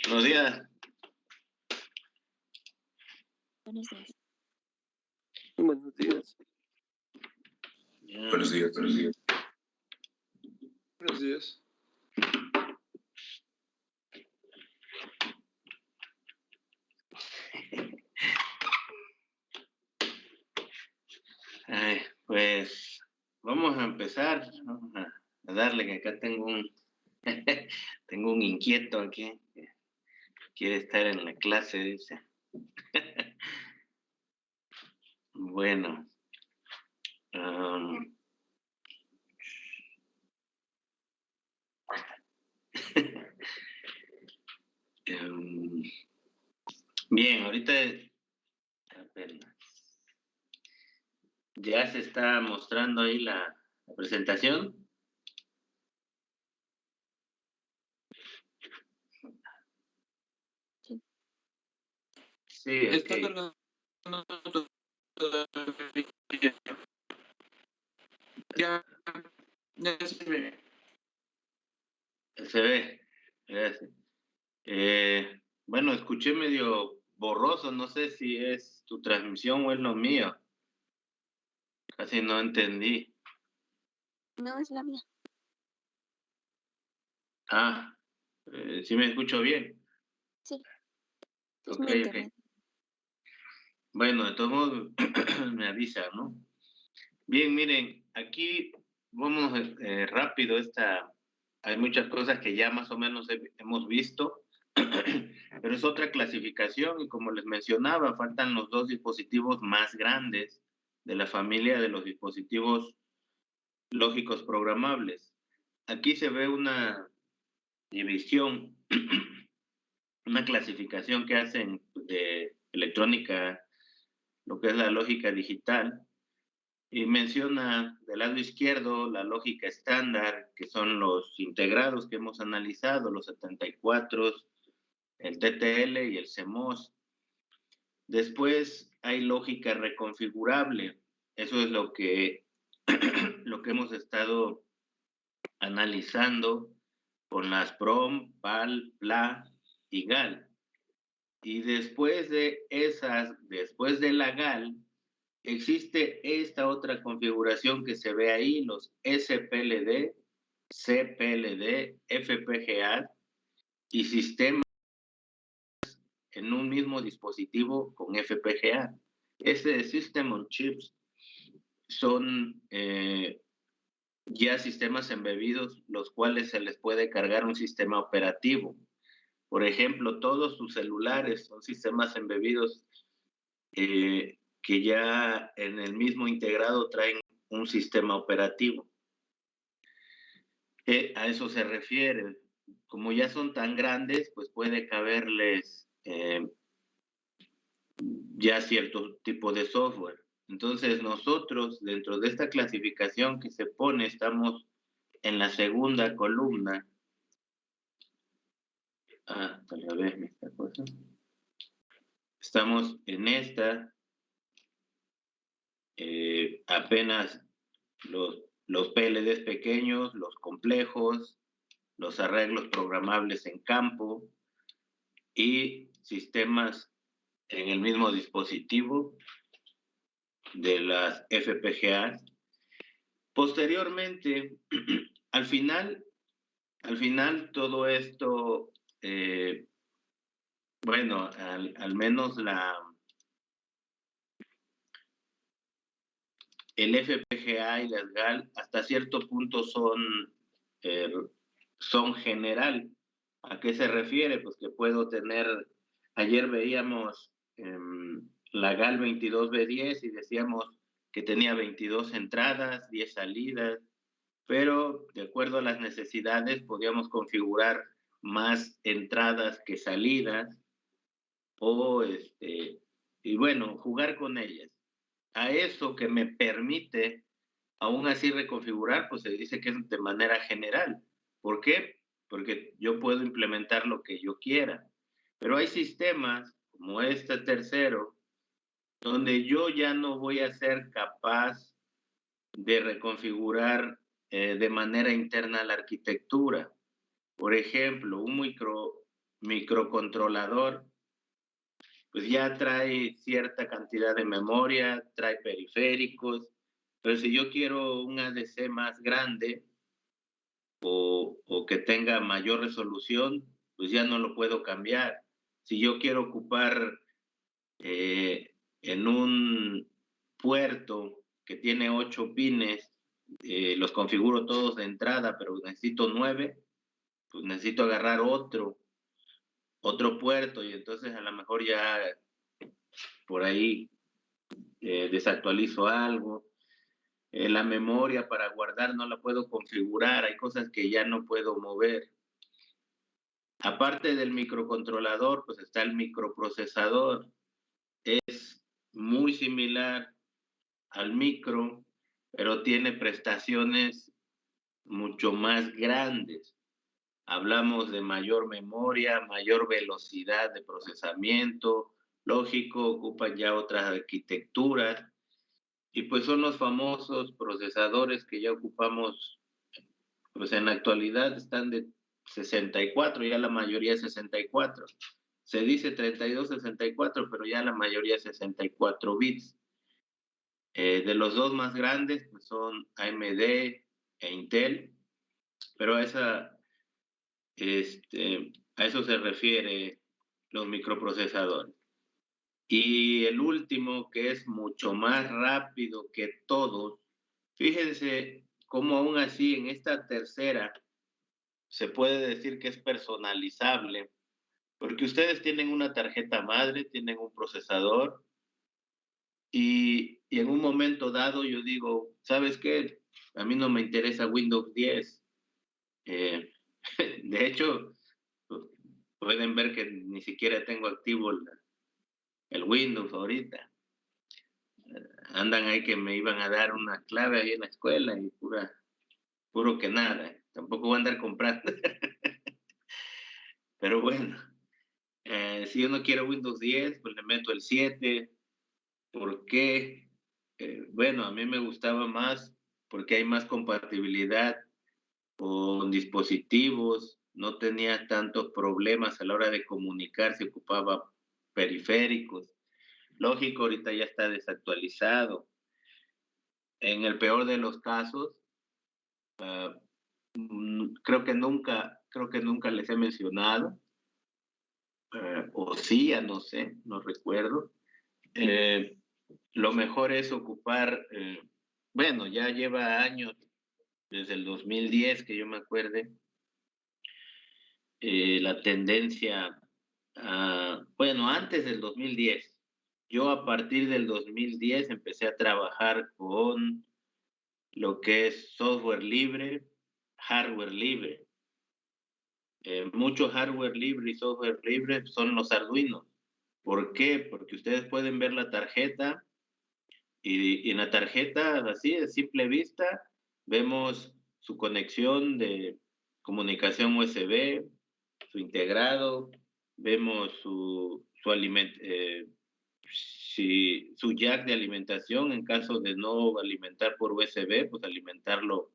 Buenos días. Buenos días. Buenos días. Buenos días, buenos días. Buenos días. Pues vamos a empezar. Vamos a darle, que acá tengo un tengo un inquieto aquí que quiere estar en la clase, dice. Bueno. Bien, ahorita apenas ya se está mostrando ahí la presentación. Sí, Está ok. cargando. Ya se ve. Se ve. Gracias. Bueno, escuché medio borroso, no sé si es tu transmisión o es lo mío. Casi no entendí. No, es la mía. Ah, ¿sí me escucho bien? Sí. Es Ok, mi internet. Bueno, de todos modos me avisa, ¿no? Bien, miren, aquí vamos rápido. Hay muchas cosas que ya más o menos hemos visto, pero es otra clasificación y como les mencionaba, faltan los dos dispositivos más grandes de la familia de los dispositivos lógicos programables. Aquí se ve una división, una clasificación que hacen de electrónica, lo que es la lógica digital, y menciona del lado izquierdo la lógica estándar, que son los integrados que hemos analizado, los 74, el TTL y el CMOS. Después hay lógica reconfigurable. Eso es lo que hemos estado analizando con las PROM, PAL, PLA y GAL. Y después de la GAL, existe esta otra configuración que se ve ahí, los SPLD, CPLD, FPGA y sistemas en un mismo dispositivo con FPGA. Ese System on Chips son ya sistemas embebidos, los cuales se les puede cargar un sistema operativo. Por ejemplo, todos sus celulares son sistemas embebidos que ya en el mismo integrado traen un sistema operativo. A eso se refiere. Como ya son tan grandes, pues puede caberles ya cierto tipo de software. Entonces nosotros, dentro de esta clasificación que se pone, estamos en la segunda columna. Tal vez esta cosa. Estamos en esta. Apenas los PLDs pequeños, los complejos, los arreglos programables en campo y sistemas en el mismo dispositivo de las FPGA. Posteriormente, al final todo esto, bueno, al menos el FPGA y las GAL hasta cierto punto son general. ¿A qué se refiere? Pues que puedo tener, ayer veíamos la GAL 22B10 y decíamos que tenía 22 entradas, 10 salidas, pero de acuerdo a las necesidades podíamos configurar más entradas que salidas y bueno, jugar con ellas. A eso que me permite aún así reconfigurar, pues se dice que es de manera general. ¿Por qué? Porque yo puedo implementar lo que yo quiera. Pero hay sistemas como este tercero, donde yo ya no voy a ser capaz de reconfigurar de manera interna la arquitectura. Por ejemplo, un microcontrolador, pues ya trae cierta cantidad de memoria, trae periféricos, pero si yo quiero un ADC más grande o que tenga mayor resolución, pues ya no lo puedo cambiar. Si yo quiero ocupar en un puerto que tiene 8 pines, los configuro todos de entrada, pero necesito 9, pues necesito agarrar otro puerto y entonces a lo mejor ya por ahí desactualizo algo. La memoria para guardar no la puedo configurar, hay cosas que ya no puedo mover. Aparte del microcontrolador, pues está el microprocesador. Es muy similar al micro, pero tiene prestaciones mucho más grandes. Hablamos de mayor memoria, mayor velocidad de procesamiento, lógico, ocupan ya otras arquitecturas, y pues son los famosos procesadores que ya ocupamos, pues en la actualidad están de 64, ya la mayoría es 64. Se dice 32, 64, pero ya la mayoría es 64 bits. De los dos más grandes pues son AMD e Intel, pero a eso se refiere los microprocesadores. Y el último, que es mucho más rápido que todos, fíjense cómo aún así en esta tercera se puede decir que es personalizable, porque ustedes tienen una tarjeta madre, tienen un procesador, y en un momento dado yo digo, ¿sabes qué? A mí no me interesa Windows 10. De hecho, pueden ver que ni siquiera tengo activo el Windows ahorita. Andan ahí que me iban a dar una clave ahí en la escuela y puro que nada. Tampoco voy a andar comprando. Pero bueno, si yo no quiero Windows 10, pues le meto el 7. ¿Por qué? Bueno, a mí me gustaba más porque hay más compatibilidad con dispositivos, no tenía tantos problemas a la hora de comunicar, se ocupaba periféricos. Lógico, ahorita ya está desactualizado. En el peor de los casos, creo que nunca les he mencionado, o sí, ya no sé, no recuerdo. Lo mejor es ocupar, bueno, ya lleva años, desde el 2010 que yo me acuerde, la tendencia, bueno, antes del 2010, yo a partir del 2010 empecé a trabajar con lo que es software libre, hardware libre. Mucho hardware libre y software libre son los Arduino. ¿Por qué? Porque ustedes pueden ver la tarjeta y en la tarjeta, así de simple vista, vemos su conexión de comunicación USB, su integrado, vemos su jack de alimentación en caso de no alimentar por USB, pues alimentarlo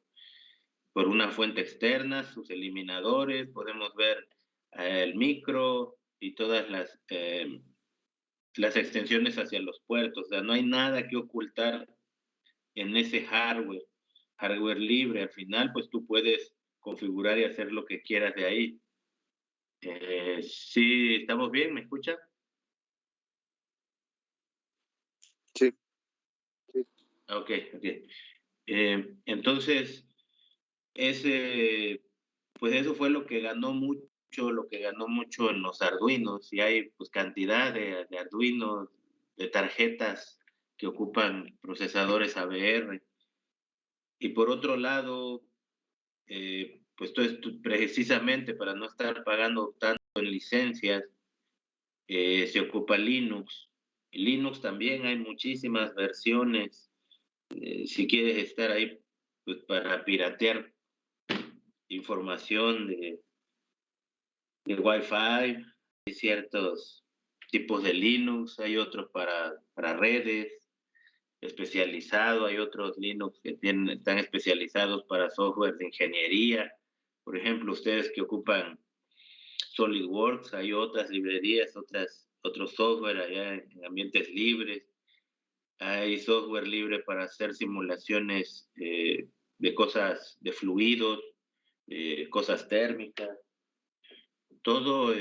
por una fuente externa, sus eliminadores, podemos ver el micro y todas las extensiones hacia los puertos. O sea, no hay nada que ocultar en ese hardware libre. Al final, pues tú puedes configurar y hacer lo que quieras de ahí. Sí, ¿estamos bien? ¿Me escuchan? Sí. Ok. Entonces, pues eso fue lo que ganó mucho en los Arduinos, y hay pues cantidad de Arduinos, de tarjetas que ocupan procesadores ABR. Y por otro lado, pues precisamente para no estar pagando tanto en licencias, se ocupa Linux. Y Linux también hay muchísimas versiones. Si quieres estar ahí, pues para piratear información de Wi-Fi, hay ciertos tipos de Linux, hay otros para redes especializado, hay otros Linux que están especializados para software de ingeniería. Por ejemplo, ustedes que ocupan SolidWorks, hay otras librerías, otros software allá en ambientes libres. Hay software libre para hacer simulaciones de cosas, de fluidos, cosas térmicas. Todo,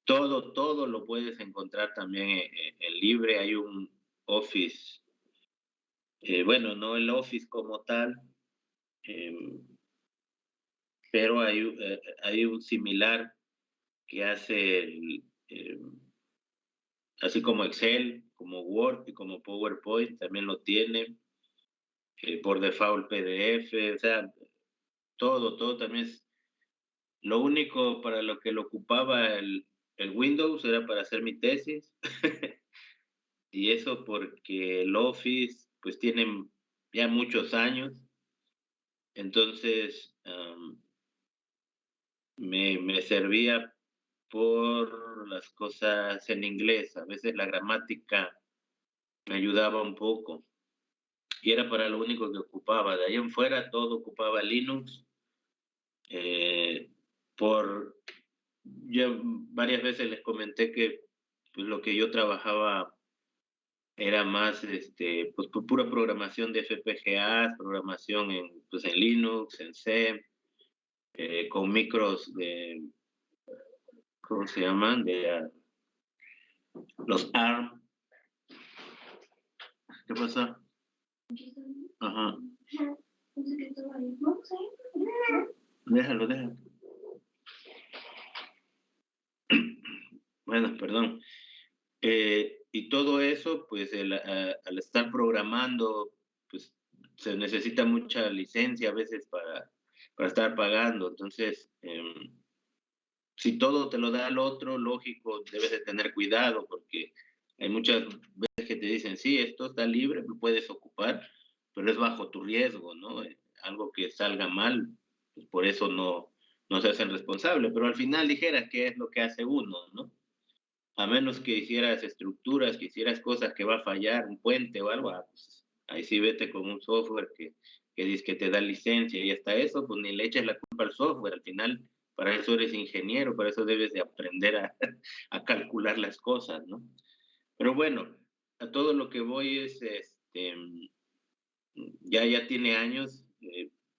todo lo puedes encontrar también en libre. Hay un Office, bueno, no el Office como tal, pero hay un similar que hace así como Excel, como Word y como PowerPoint, también lo tiene, por default PDF, o sea, todo también es. Lo único para lo que lo ocupaba el Windows era para hacer mi tesis, y eso porque el Office pues tiene ya muchos años, entonces me servía por las cosas en inglés. A veces la gramática me ayudaba un poco y era para lo único que ocupaba. De ahí en fuera todo ocupaba Linux. Eh, por Yo varias veces les comenté que pues, lo que yo trabajaba era más pues, pura programación de FPGA, programación pues, en Linux, en C, con micros de, ¿cómo se llaman? Los ARM. ¿Qué pasa? Ajá. Déjalo. Bueno, perdón. Y todo eso, pues al estar programando, pues se necesita mucha licencia a veces para estar pagando. Entonces, si todo te lo da el otro, lógico, debes de tener cuidado porque hay muchas veces que te dicen, sí, esto está libre, lo puedes ocupar, pero es bajo tu riesgo, ¿no? Algo que salga mal, pues por eso no se hacen responsable, pero al final dijeras qué es lo que hace uno, ¿no? A menos que hicieras estructuras, que hicieras cosas que va a fallar, un puente o algo, pues, ahí sí vete con un software que dice que te da licencia y hasta eso, pues ni le eches la culpa al software. Al final, para eso eres ingeniero, para eso debes de aprender a calcular las cosas, ¿no? Pero bueno, a todo lo que voy es, ya tiene años,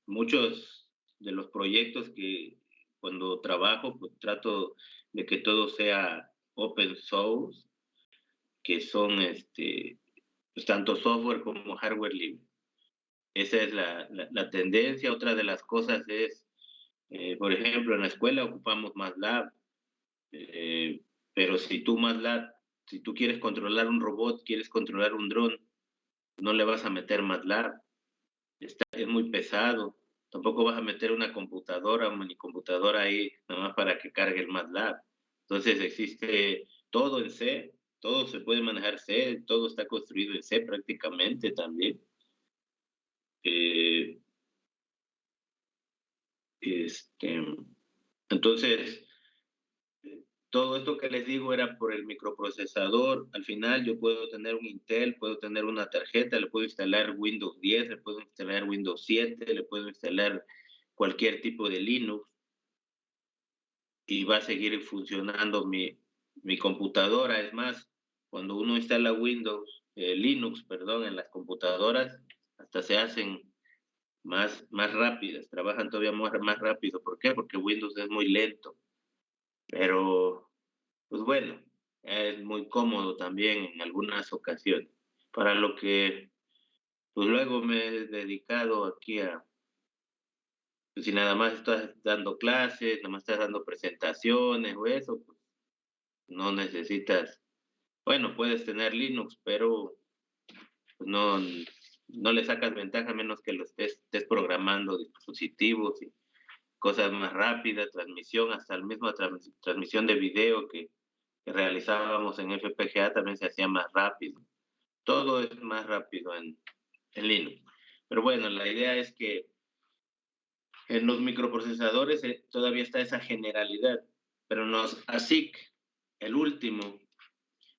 muchos de los proyectos que cuando trabajo, pues trato de que todo sea open source, que son pues, tanto software como hardware libre. Esa es la tendencia. Otra de las cosas es, por ejemplo, en la escuela ocupamos MATLAB, eh, pero si tú quieres controlar un robot, quieres controlar un dron, no le vas a meter MATLAB, es muy pesado. Tampoco vas a meter una computadora, una minicomputadora ahí, nada más para que cargue el MATLAB. Entonces existe todo en C, todo se puede manejar C, todo está construido en C prácticamente también. Eh, entonces, todo esto que les digo era por el microprocesador. Al final yo puedo tener un Intel, puedo tener una tarjeta, le puedo instalar Windows 10, le puedo instalar Windows 7, le puedo instalar cualquier tipo de Linux y va a seguir funcionando mi computadora. Es más, cuando uno instala Linux, perdón, en las computadoras, hasta se hacen más rápidas, trabajan todavía más rápido. ¿Por qué? Porque Windows es muy lento. Pero, pues bueno, es muy cómodo también en algunas ocasiones. Para lo que, pues luego me he dedicado aquí pues si nada más estás dando clases, nada más estás dando presentaciones o eso, pues no necesitas, bueno, puedes tener Linux, pero pues no le sacas ventaja a menos que lo estés programando dispositivos y cosas más rápidas, transmisión, hasta la misma transmisión de video que realizábamos en FPGA también se hacía más rápido. Todo es más rápido en Linux. Pero bueno, la idea es que en los microprocesadores todavía está esa generalidad, pero en los ASIC, el último,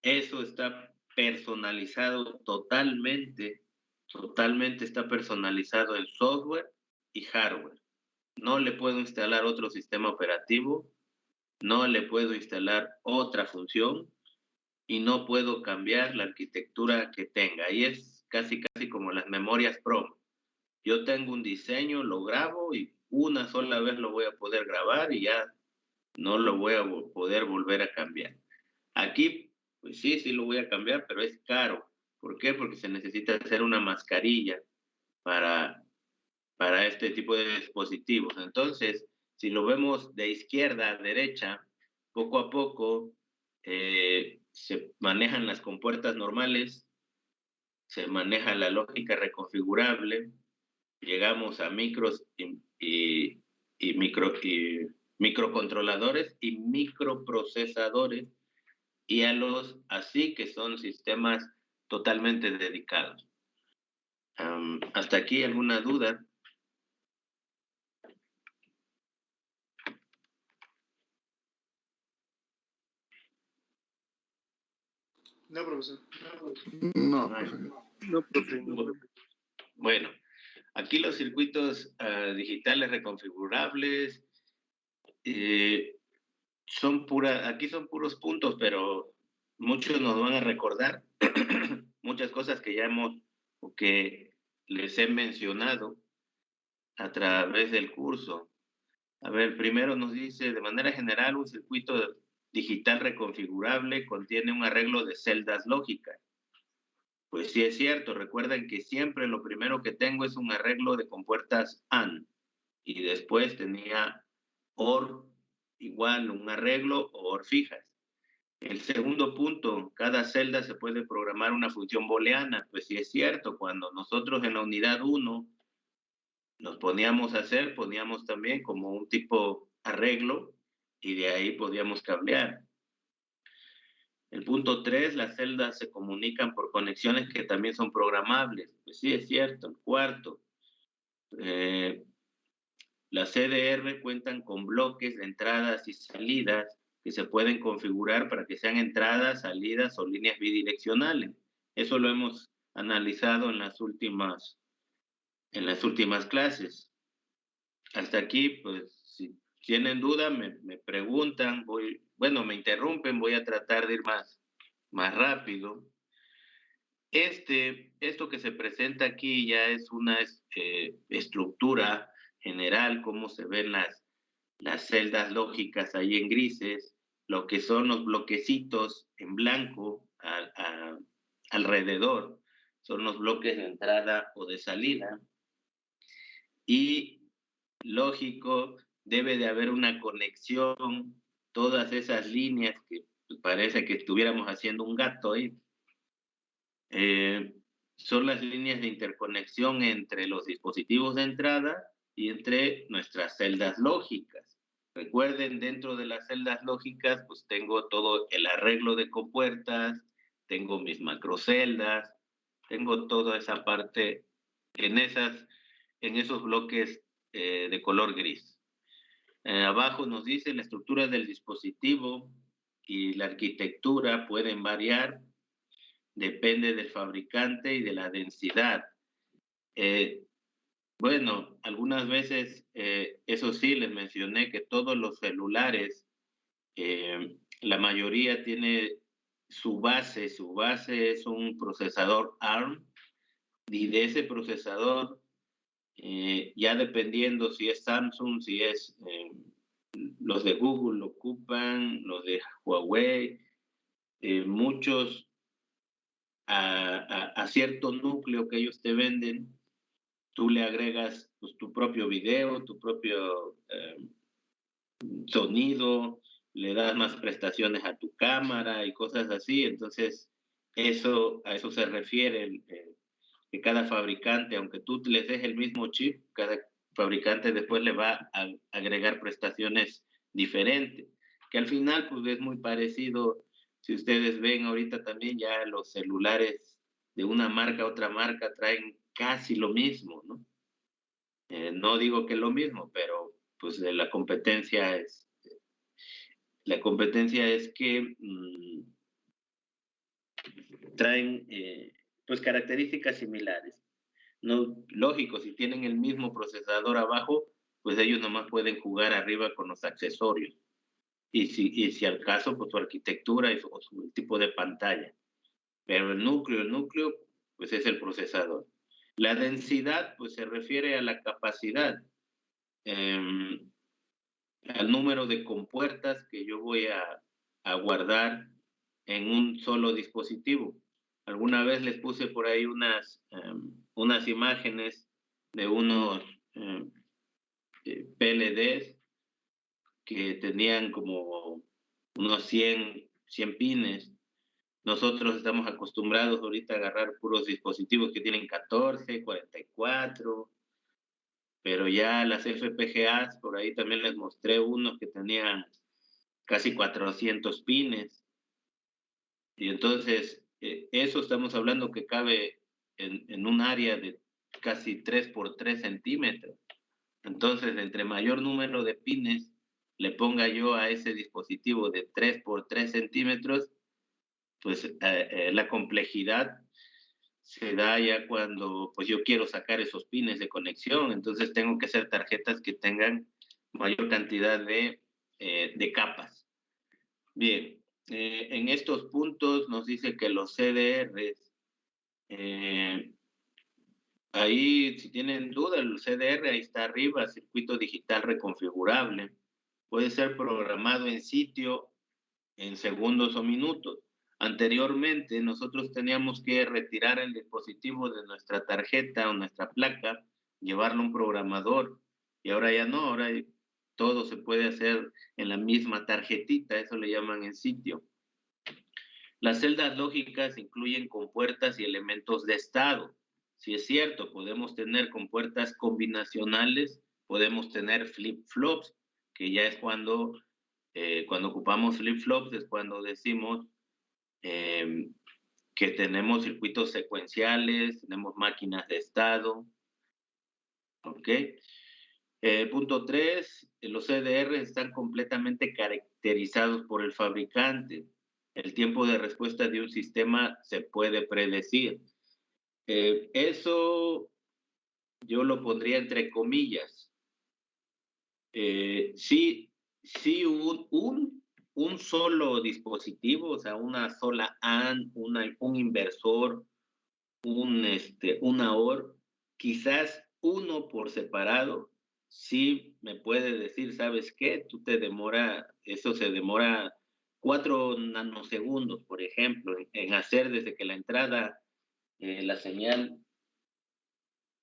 eso está personalizado totalmente está personalizado el software y hardware. no le puedo instalar otro sistema operativo, no le puedo instalar otra función y no puedo cambiar la arquitectura que tenga. Y es casi como las memorias PROM. Yo tengo un diseño, lo grabo y una sola vez lo voy a poder grabar y ya no lo voy a poder volver a cambiar. Aquí, pues sí lo voy a cambiar, pero es caro. ¿Por qué? Porque se necesita hacer una mascarilla para, para este tipo de dispositivos. Entonces, si lo vemos de izquierda a derecha, poco a poco se manejan las compuertas normales, se maneja la lógica reconfigurable, llegamos a micros y microcontroladores y microprocesadores y a los así que son sistemas totalmente dedicados. ¿Hasta aquí alguna duda? No, profesor. No, profe. No, profe. Bueno, aquí los circuitos digitales reconfigurables aquí son puros puntos, pero muchos nos van a recordar muchas cosas que ya hemos o que les he mencionado a través del curso. A ver, primero nos dice, de manera general, un circuito digital reconfigurable contiene un arreglo de celdas lógicas. Pues sí es cierto, recuerden que siempre lo primero que tengo es un arreglo de compuertas AND y después tenía OR igual, un arreglo o OR fijas. El segundo punto, cada celda se puede programar una función booleana. Pues sí es cierto, cuando nosotros en la unidad 1 nos poníamos a hacer, poníamos también como un tipo arreglo y de ahí podíamos cablear. El punto 3, las celdas se comunican por conexiones que también son programables. Pues sí, es cierto. El cuarto, las CDR cuentan con bloques de entradas y salidas que se pueden configurar para que sean entradas, salidas o líneas bidireccionales. Eso lo hemos analizado en las últimas clases. Hasta aquí, pues, si tienen duda, me preguntan, me interrumpen, voy a tratar de ir más rápido. Esto que se presenta aquí ya es una estructura general, cómo se ven las celdas lógicas ahí en grises, lo que son los bloquecitos en blanco alrededor, son los bloques de entrada o de salida. Y lógico, debe de haber una conexión, todas esas líneas que parece que estuviéramos haciendo un gato ahí. Son las líneas de interconexión entre los dispositivos de entrada y entre nuestras celdas lógicas. Recuerden, dentro de las celdas lógicas, pues tengo todo el arreglo de compuertas, tengo mis macroceldas, tengo toda esa parte en esos bloques de color gris. Abajo nos dice la estructura del dispositivo y la arquitectura pueden variar, depende del fabricante y de la densidad. Bueno, algunas veces, eso sí, les mencioné que todos los celulares, la mayoría tiene su base es un procesador ARM, y de ese procesador, ya dependiendo si es Samsung, si es los de Google lo ocupan, los de Huawei, muchos a cierto núcleo que ellos te venden, tú le agregas pues, tu propio video, tu propio sonido, le das más prestaciones a tu cámara y cosas así. Entonces, a eso se refiere que cada fabricante, aunque tú les des el mismo chip, cada fabricante después le va a agregar prestaciones diferentes, que al final pues es muy parecido. Si ustedes ven ahorita también ya los celulares de una marca a otra marca traen casi lo mismo, ¿no? No digo que es lo mismo, pero pues la competencia es que traen pues características similares. No, lógico, si tienen el mismo procesador abajo, pues ellos nomás pueden jugar arriba con los accesorios. Y si al caso, pues su arquitectura y su tipo de pantalla. Pero el núcleo, pues es el procesador. La densidad, pues se refiere a la capacidad, al número de compuertas que yo voy a guardar en un solo dispositivo. Alguna vez les puse por ahí unas imágenes de unos PLDs que tenían como unos 100 pines. Nosotros estamos acostumbrados ahorita a agarrar puros dispositivos que tienen 14, 44, pero ya las FPGAs, por ahí también les mostré unos que tenían casi 400 pines. Y entonces, eso estamos hablando que cabe en un área de casi 3 por 3 centímetros. Entonces, entre mayor número de pines le ponga yo a ese dispositivo de 3 por 3 centímetros, pues la complejidad se da ya cuando pues yo quiero sacar esos pines de conexión. Entonces, tengo que hacer tarjetas que tengan mayor cantidad de capas. Bien, en estos puntos nos dice que los CDRs, ahí si tienen duda, el CDR ahí está arriba, circuito digital reconfigurable. Puede ser programado en sitio en segundos o minutos. Anteriormente nosotros teníamos que retirar el dispositivo de nuestra tarjeta o nuestra placa, llevarlo a un programador, y ahora ya no, ahora todo se puede hacer en la misma tarjetita, eso le llaman en sitio. Las celdas lógicas incluyen compuertas y elementos de estado. Si es cierto, podemos tener compuertas combinacionales, podemos tener flip-flops, que ya es cuando ocupamos flip-flops, es cuando decimos que tenemos circuitos secuenciales, tenemos máquinas de estado. ¿Ok? Punto 3, los CDR están completamente caracterizados por el fabricante. El tiempo de respuesta de un sistema se puede predecir. Eso yo lo pondría entre comillas. Sí, un solo dispositivo, o sea, una sola AND, un inversor, una OR, quizás uno por separado, sí me puede decir, ¿sabes qué? Eso se demora 4 nanosegundos, por ejemplo, en hacer desde que la entrada, la señal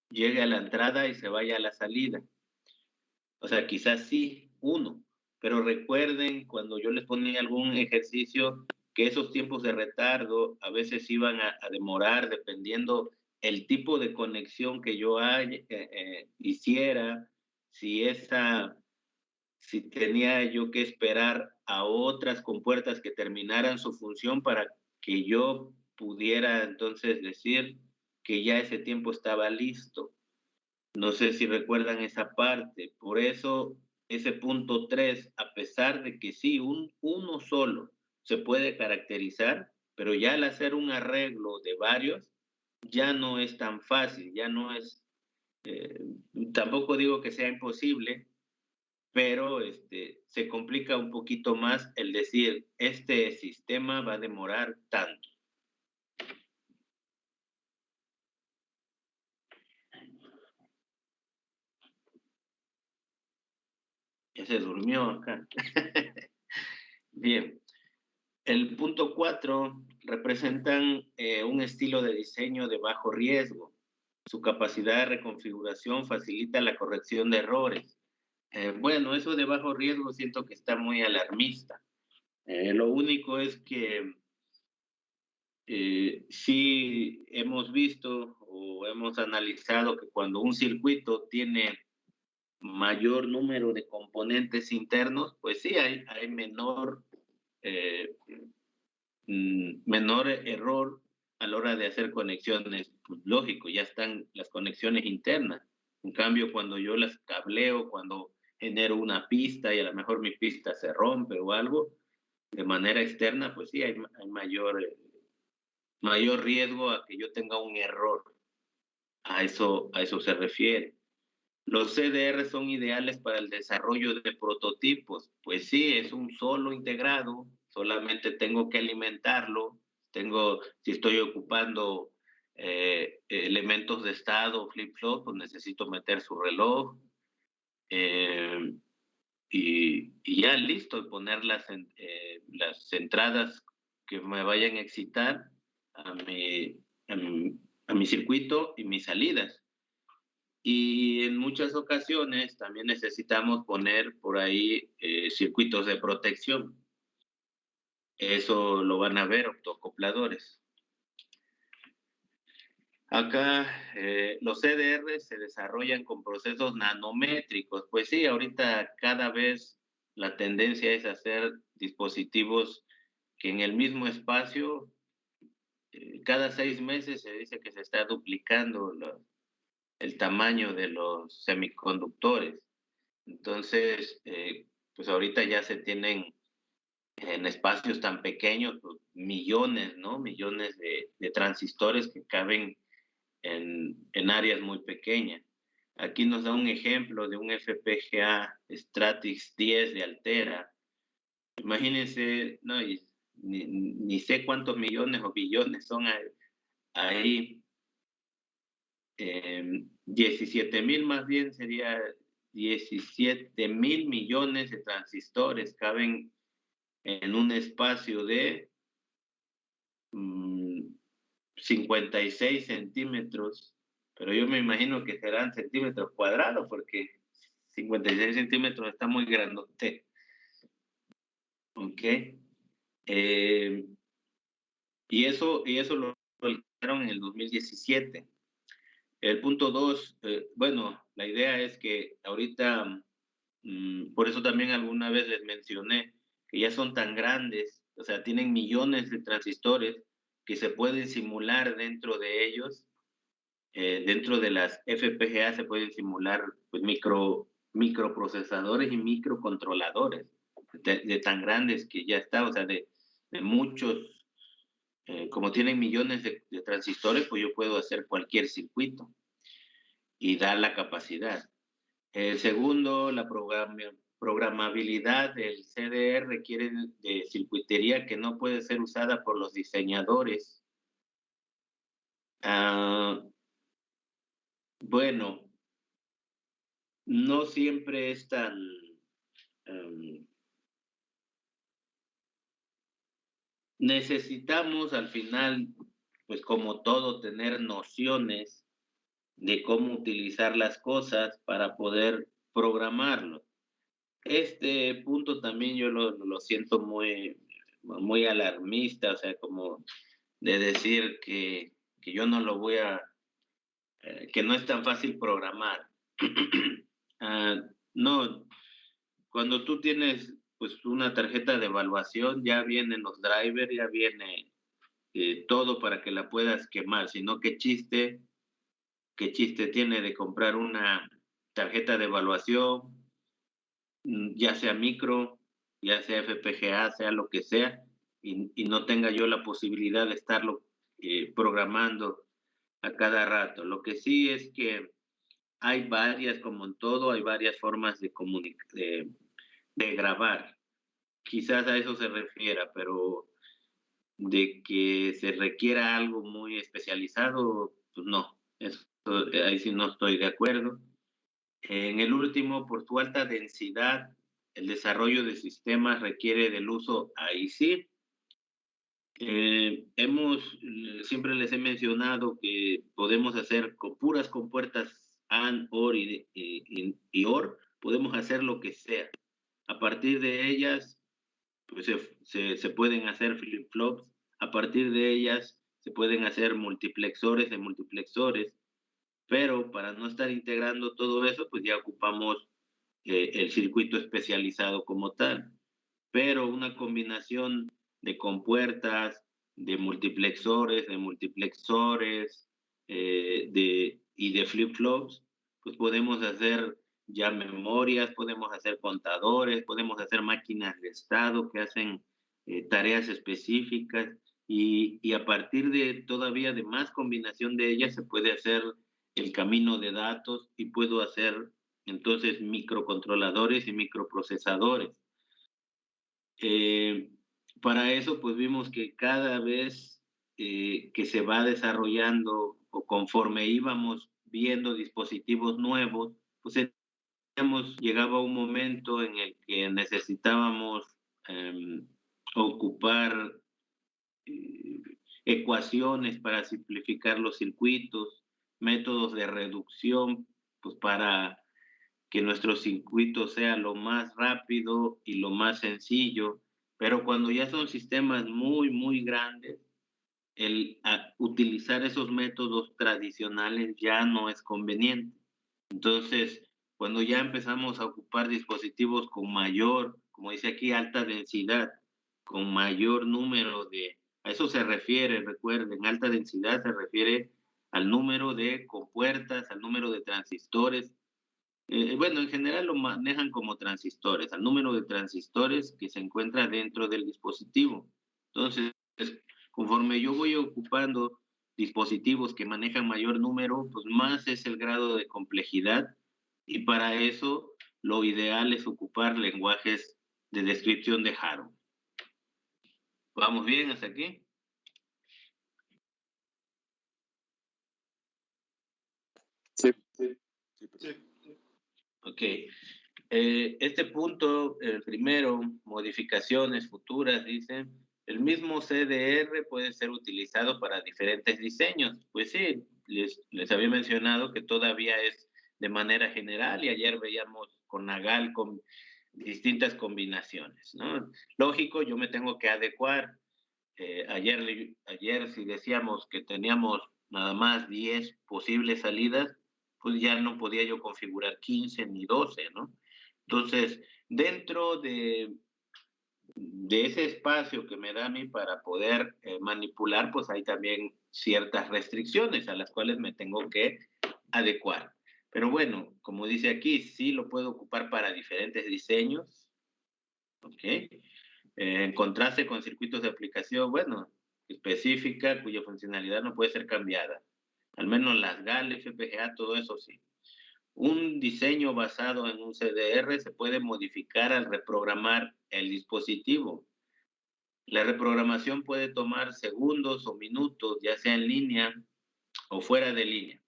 llegue a la entrada y se vaya a la salida. O sea, quizás sí, uno, pero recuerden cuando yo les ponía algún ejercicio que esos tiempos de retardo a veces iban a demorar dependiendo el tipo de conexión que yo hiciera, si tenía yo que esperar a otras compuertas que terminaran su función para que yo pudiera entonces decir que ya ese tiempo estaba listo. No sé si recuerdan esa parte. Por eso, ese punto 3, a pesar de que sí, uno solo se puede caracterizar, pero ya al hacer un arreglo de varios, ya no es tan fácil, ya no es, tampoco digo que sea imposible, pero se complica un poquito más el decir, este sistema va a demorar tanto. Ya se durmió acá. Bien. El punto 4 representan un estilo de diseño de bajo riesgo. Su capacidad de reconfiguración facilita la corrección de errores. Bueno, eso de bajo riesgo siento que está muy alarmista. Lo único es que sí hemos visto o hemos analizado que cuando un circuito tiene mayor número de componentes internos, pues sí hay menor error a la hora de hacer conexiones. Pues, lógico, ya están las conexiones internas. En cambio, cuando yo las cableo, cuando genero una pista y a lo mejor mi pista se rompe o algo, de manera externa, pues sí, hay mayor riesgo a que yo tenga un error. A eso se refiere. Los CDR son ideales para el desarrollo de prototipos. Pues sí, es un solo integrado, solamente tengo que alimentarlo. Si estoy ocupando elementos de estado, flip-flop, pues necesito meter su reloj. Y ya listo, poner las entradas que me vayan a excitar a mi circuito y mis salidas. Y en muchas ocasiones también necesitamos poner por ahí circuitos de protección. Eso lo van a ver optoacopladores. Acá los CDR se desarrollan con procesos nanométricos. Pues sí, ahorita cada vez la tendencia es hacer dispositivos que en el mismo espacio, cada 6 meses se dice que se está duplicando el tamaño de los semiconductores. Entonces, pues ahorita ya se tienen en espacios tan pequeños, pues, millones, ¿no? Millones de transistores que caben en áreas muy pequeñas. Aquí nos da un ejemplo de un FPGA Stratix 10 de Altera. Imagínense, no, ni sé cuántos millones o billones son ahí. 17,000 más bien sería 17,000 millones de transistores caben en un espacio de 56 centímetros, pero yo me imagino que serán centímetros cuadrados porque 56 centímetros está muy grandote. Ok. Y eso lo hicieron en el 2017. El punto 2, bueno, la idea es que ahorita, por eso también alguna vez les mencioné que ya son tan grandes, o sea, tienen millones de transistores que se pueden simular dentro de ellos. Dentro de las FPGA se pueden simular pues, microprocesadores y microcontroladores de tan grandes que ya está, o sea, de muchos. Como tienen millones de transistores, pues yo puedo hacer cualquier circuito y dar la capacidad. El segundo, la programabilidad del CDR requiere de circuitería que no puede ser usada por los diseñadores. Bueno, no siempre es tan... necesitamos al final, pues como todo, tener nociones de cómo utilizar las cosas para poder programarlo. Este punto también yo lo siento muy, muy alarmista, o sea, como de decir que yo no lo voy a, que no es tan fácil programar. No, cuando tú tienes pues una tarjeta de evaluación, ya vienen los drivers, ya viene todo para que la puedas quemar, sino qué chiste tiene de comprar una tarjeta de evaluación, ya sea micro, ya sea FPGA, sea lo que sea, y no tenga yo la posibilidad de estarlo programando a cada rato. Lo que sí es que hay varias, como en todo, hay varias formas de grabar. Quizás a eso se refiera, pero de que se requiera algo muy especializado, pues no, ahí sí no estoy de acuerdo. En el último, por su alta densidad, el desarrollo de sistemas requiere del uso AIC. Siempre les he mencionado que podemos hacer con puras compuertas AND, OR y OR, podemos hacer lo que sea. A partir de ellas, pues se pueden hacer flip-flops, a partir de ellas se pueden hacer multiplexores de multiplexores, pero para no estar integrando todo eso, pues ya ocupamos el circuito especializado como tal. Pero una combinación de compuertas, de multiplexores, y de flip-flops, pues podemos hacer ya memorias, podemos hacer contadores, podemos hacer máquinas de estado que hacen tareas específicas y a partir de más combinación de ellas se puede hacer el camino de datos y puedo hacer Entonces, microcontroladores y microprocesadores. Para eso, pues vimos que cada vez que se va desarrollando o conforme íbamos viendo dispositivos nuevos, pues llegaba un momento en el que necesitábamos ocupar ecuaciones para simplificar los circuitos, métodos de reducción, pues para que nuestro circuito sea lo más rápido y lo más sencillo, pero cuando ya son sistemas muy, muy grandes, utilizar esos métodos tradicionales ya no es conveniente. Entonces, cuando ya empezamos a ocupar dispositivos con mayor, como dice aquí, alta densidad, con mayor número a eso se refiere, recuerden, alta densidad se refiere al número de compuertas, al número de transistores. Bueno, en general lo manejan como transistores, al número de transistores que se encuentra dentro del dispositivo. Entonces, conforme yo voy ocupando dispositivos que manejan mayor número, pues más es el grado de complejidad y para eso lo ideal es ocupar lenguajes de descripción de Hadoop. ¿Vamos bien hasta aquí? Sí. Ok. Este punto, el primero, modificaciones futuras, dice, el mismo CDR puede ser utilizado para diferentes diseños. Pues sí, les había mencionado que todavía es de manera general y ayer veíamos con Nagal con distintas combinaciones, ¿no? Lógico, yo me tengo que adecuar. Ayer si decíamos que teníamos nada más 10 posibles salidas, pues ya no podía yo configurar 15 ni 12, ¿no? Entonces, dentro de ese espacio que me da a mí para poder manipular, pues hay también ciertas restricciones a las cuales me tengo que adecuar. Pero bueno, como dice aquí, sí lo puedo ocupar para diferentes diseños, ¿ok? En contraste con circuitos de aplicación, bueno, específica, cuya funcionalidad no puede ser cambiada. Al menos las GAL, FPGA, todo eso sí. Un diseño basado en un CDR se puede modificar al reprogramar el dispositivo. La reprogramación puede tomar segundos o minutos, ya sea en línea o fuera de línea.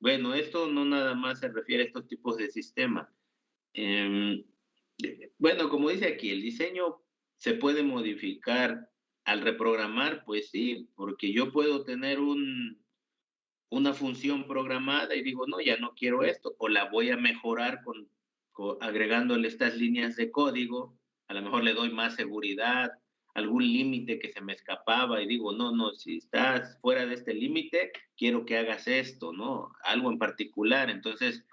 Bueno, esto no nada más se refiere a estos tipos de sistemas. Bueno, como dice aquí, el diseño se puede modificar al reprogramar, pues sí, porque yo puedo tener una función programada y digo, no, ya no quiero esto, o la voy a mejorar agregándole estas líneas de código, a lo mejor le doy más seguridad, algún límite que se me escapaba y digo, no, si estás fuera de este límite, quiero que hagas esto, ¿no? Algo en particular, entonces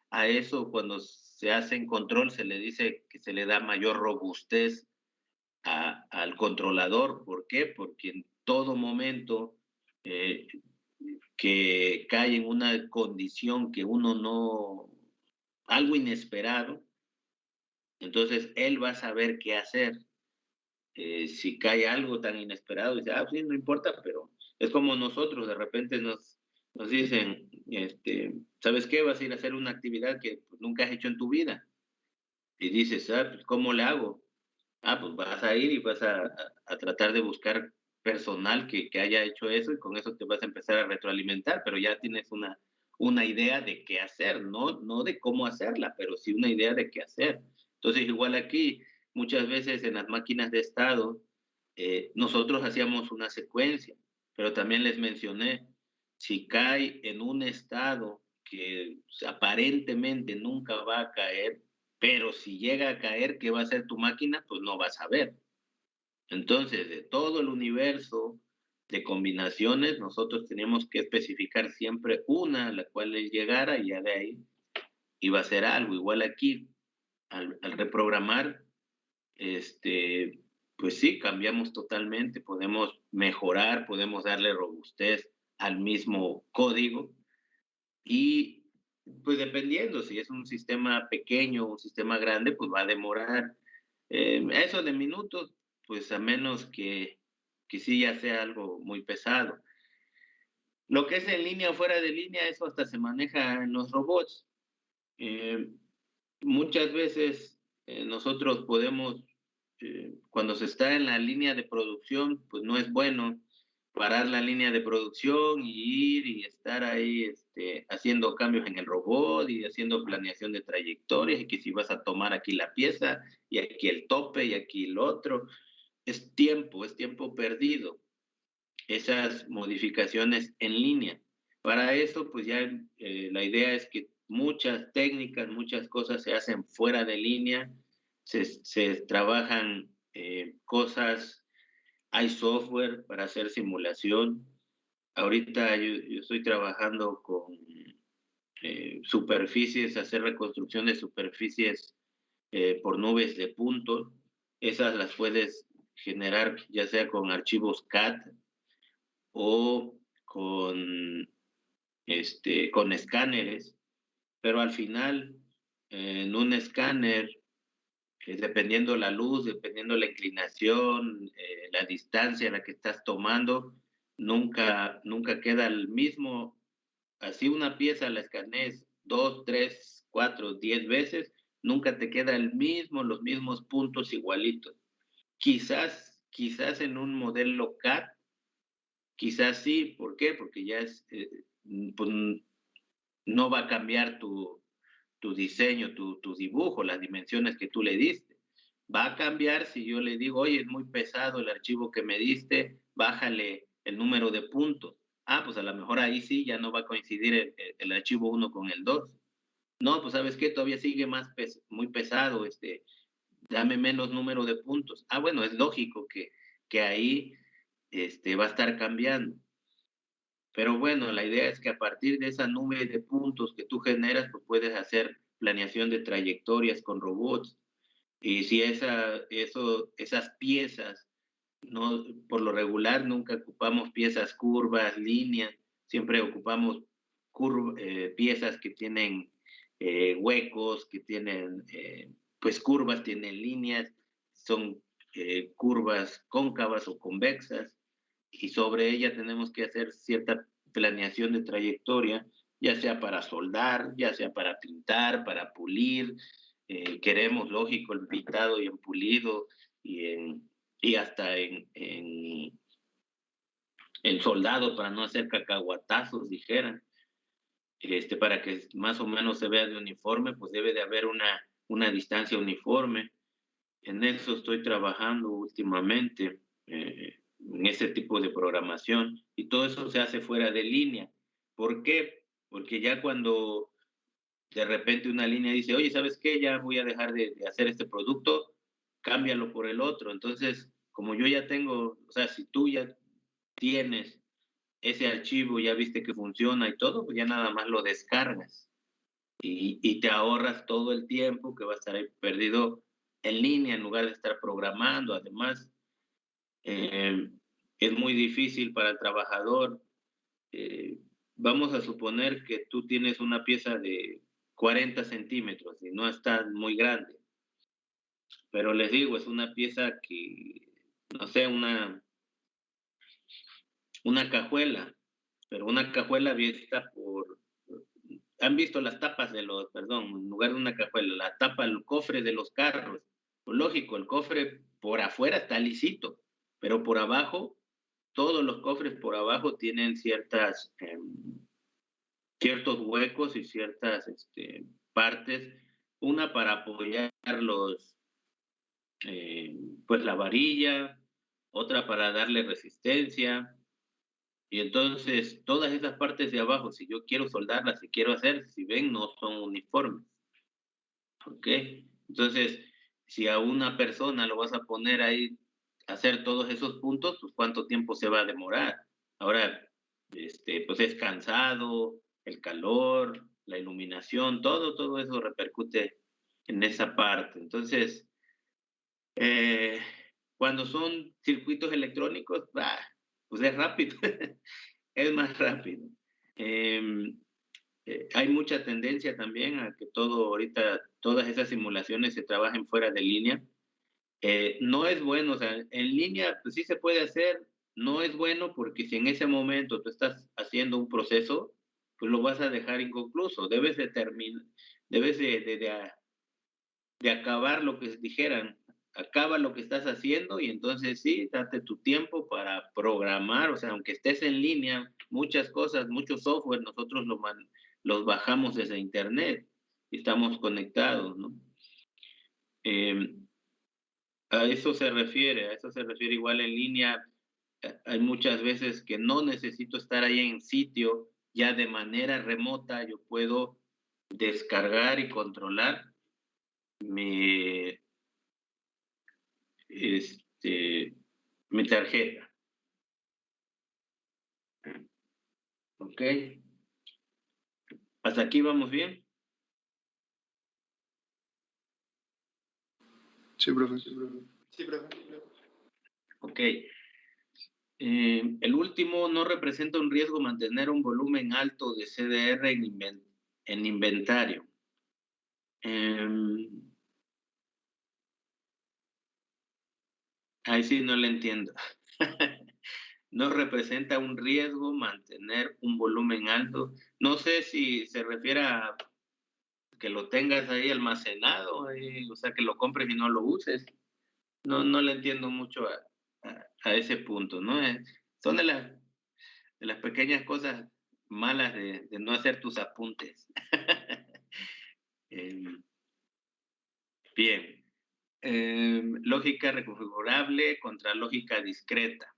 a eso cuando se hace en control se le dice que se le da mayor robustez al controlador. ¿Por qué? Porque en todo momento que cae en una condición que uno no, algo inesperado, entonces él va a saber qué hacer. Si cae algo tan inesperado, dice, sí, no importa, pero es como nosotros, de repente nos dicen, ¿sabes qué? Vas a ir a hacer una actividad que pues, nunca has hecho en tu vida. Y dices, pues, ¿cómo le hago? Pues vas a ir y vas a tratar de buscar personal que haya hecho eso y con eso te vas a empezar a retroalimentar, pero ya tienes una idea de qué hacer, no de cómo hacerla, pero sí una idea de qué hacer. Entonces, igual aquí, muchas veces en las máquinas de estado, nosotros hacíamos una secuencia, pero también les mencioné, si cae en un estado que aparentemente nunca va a caer, pero si llega a caer, ¿qué va a hacer tu máquina? Pues no vas a ver. Entonces, de todo el universo de combinaciones, nosotros teníamos que especificar siempre una a la cual él llegara y ya de ahí iba a ser algo. Igual aquí, al reprogramar, pues sí, cambiamos totalmente, podemos mejorar, podemos darle robustez al mismo código y pues dependiendo si es un sistema pequeño o un sistema grande, pues va a demorar eso de minutos, pues a menos que sí ya sea algo muy pesado. Lo que es en línea o fuera de línea, eso hasta se maneja en los robots. Muchas veces nosotros podemos, cuando se está en la línea de producción, pues no es bueno parar la línea de producción y ir y estar ahí haciendo cambios en el robot y haciendo planeación de trayectorias y que si vas a tomar aquí la pieza y aquí el tope y aquí el otro. Es tiempo perdido esas modificaciones en línea. Para eso, pues ya la idea es que muchas técnicas, muchas cosas se hacen fuera de línea, se trabajan cosas, hay software para hacer simulación. Ahorita yo estoy trabajando con superficies, hacer reconstrucción de superficies por nubes de puntos. Esas las puedes generar ya sea con archivos CAD o con escáneres, pero al final en un escáner, dependiendo la luz, dependiendo la inclinación, la distancia a la que estás tomando, nunca queda el mismo. Así una pieza la escanees 2, 3, 4, 10 veces, nunca te queda los mismos puntos igualitos. Quizás en un modelo CAD, quizás sí. ¿Por qué? Porque ya pues, no va a cambiar tu diseño, tu dibujo, las dimensiones que tú le diste. Va a cambiar si yo le digo, oye, es muy pesado el archivo que me diste, bájale el número de puntos. Ah, pues a lo mejor ahí sí ya no va a coincidir el archivo 1 con el 2. No, pues ¿sabes qué? Todavía sigue muy pesado, dame menos número de puntos. Ah, bueno, es lógico que ahí va a estar cambiando. Pero bueno, la idea es que a partir de esa nube de puntos que tú generas, pues puedes hacer planeación de trayectorias con robots. Y si esas piezas, no, por lo regular nunca ocupamos piezas curvas, líneas, siempre ocupamos piezas que tienen huecos, que tienen pues curvas, tienen líneas, son curvas cóncavas o convexas, y sobre ella tenemos que hacer cierta planeación de trayectoria, ya sea para soldar, ya sea para pintar, para pulir. Queremos, lógico, el pintado y en pulido y hasta en soldado para no hacer cacahuatazos, dijeran. Para que más o menos se vea de uniforme, pues debe de haber una distancia uniforme. En eso estoy trabajando últimamente, en ese tipo de programación, y todo eso se hace fuera de línea. ¿Por qué? Porque ya cuando de repente una línea dice, oye, ¿sabes qué? Ya voy a dejar de hacer este producto, cámbialo por el otro. Entonces, como yo ya tengo, o sea, si tú ya tienes ese archivo, ya viste que funciona y todo, pues ya nada más lo descargas y te ahorras todo el tiempo que va a estar ahí perdido en línea en lugar de estar programando. Además, es muy difícil para el trabajador. Vamos a suponer que tú tienes una pieza de 40 centímetros y no está muy grande, pero les digo, es una pieza que, no sé, una cajuela, pero una cajuela vista han visto las tapas perdón, en lugar de una cajuela, la tapa, el cofre de los carros. Pues lógico, el cofre por afuera está lisito, pero por abajo, todos los cofres por abajo tienen ciertos huecos y ciertas partes, una para apoyar pues la varilla, otra para darle resistencia. Y entonces, todas esas partes de abajo, si yo quiero soldarlas, si quiero hacer, si ven, no son uniformes. ¿Ok? Entonces, si a una persona lo vas a poner ahí a hacer todos esos puntos, pues ¿cuánto tiempo se va a demorar? Ahora, pues es cansado, el calor, la iluminación, todo eso repercute en esa parte. Entonces, cuando son circuitos electrónicos, pues es rápido. Es más rápido. Hay mucha tendencia también a que todas esas simulaciones se trabajen fuera de línea. No es bueno, o sea, en línea pues sí se puede hacer, no es bueno porque si en ese momento tú estás haciendo un proceso, pues lo vas a dejar inconcluso. Debes de debes de acabar lo que dijeran, acaba lo que estás haciendo y entonces sí, date tu tiempo para programar, o sea, aunque estés en línea, muchas cosas, muchos software, nosotros los bajamos desde internet y estamos conectados, ¿no? A eso se refiere igual en línea. Hay muchas veces que no necesito estar ahí en sitio, ya de manera remota yo puedo descargar y controlar mi, mi tarjeta. ¿Ok? ¿Hasta aquí vamos bien? Sí, profe. Sí, profe. Ok. El último, no representa un riesgo mantener un volumen alto de CDR en inventario. Ahí sí no le entiendo. No representa un riesgo mantener un volumen alto. No sé si se refiere a que lo tengas ahí almacenado, o sea, que lo compres y no lo uses. No le entiendo mucho a ese punto, ¿no? Son de las pequeñas cosas malas de no hacer tus apuntes. Bien. Lógica reconfigurable contra lógica discreta.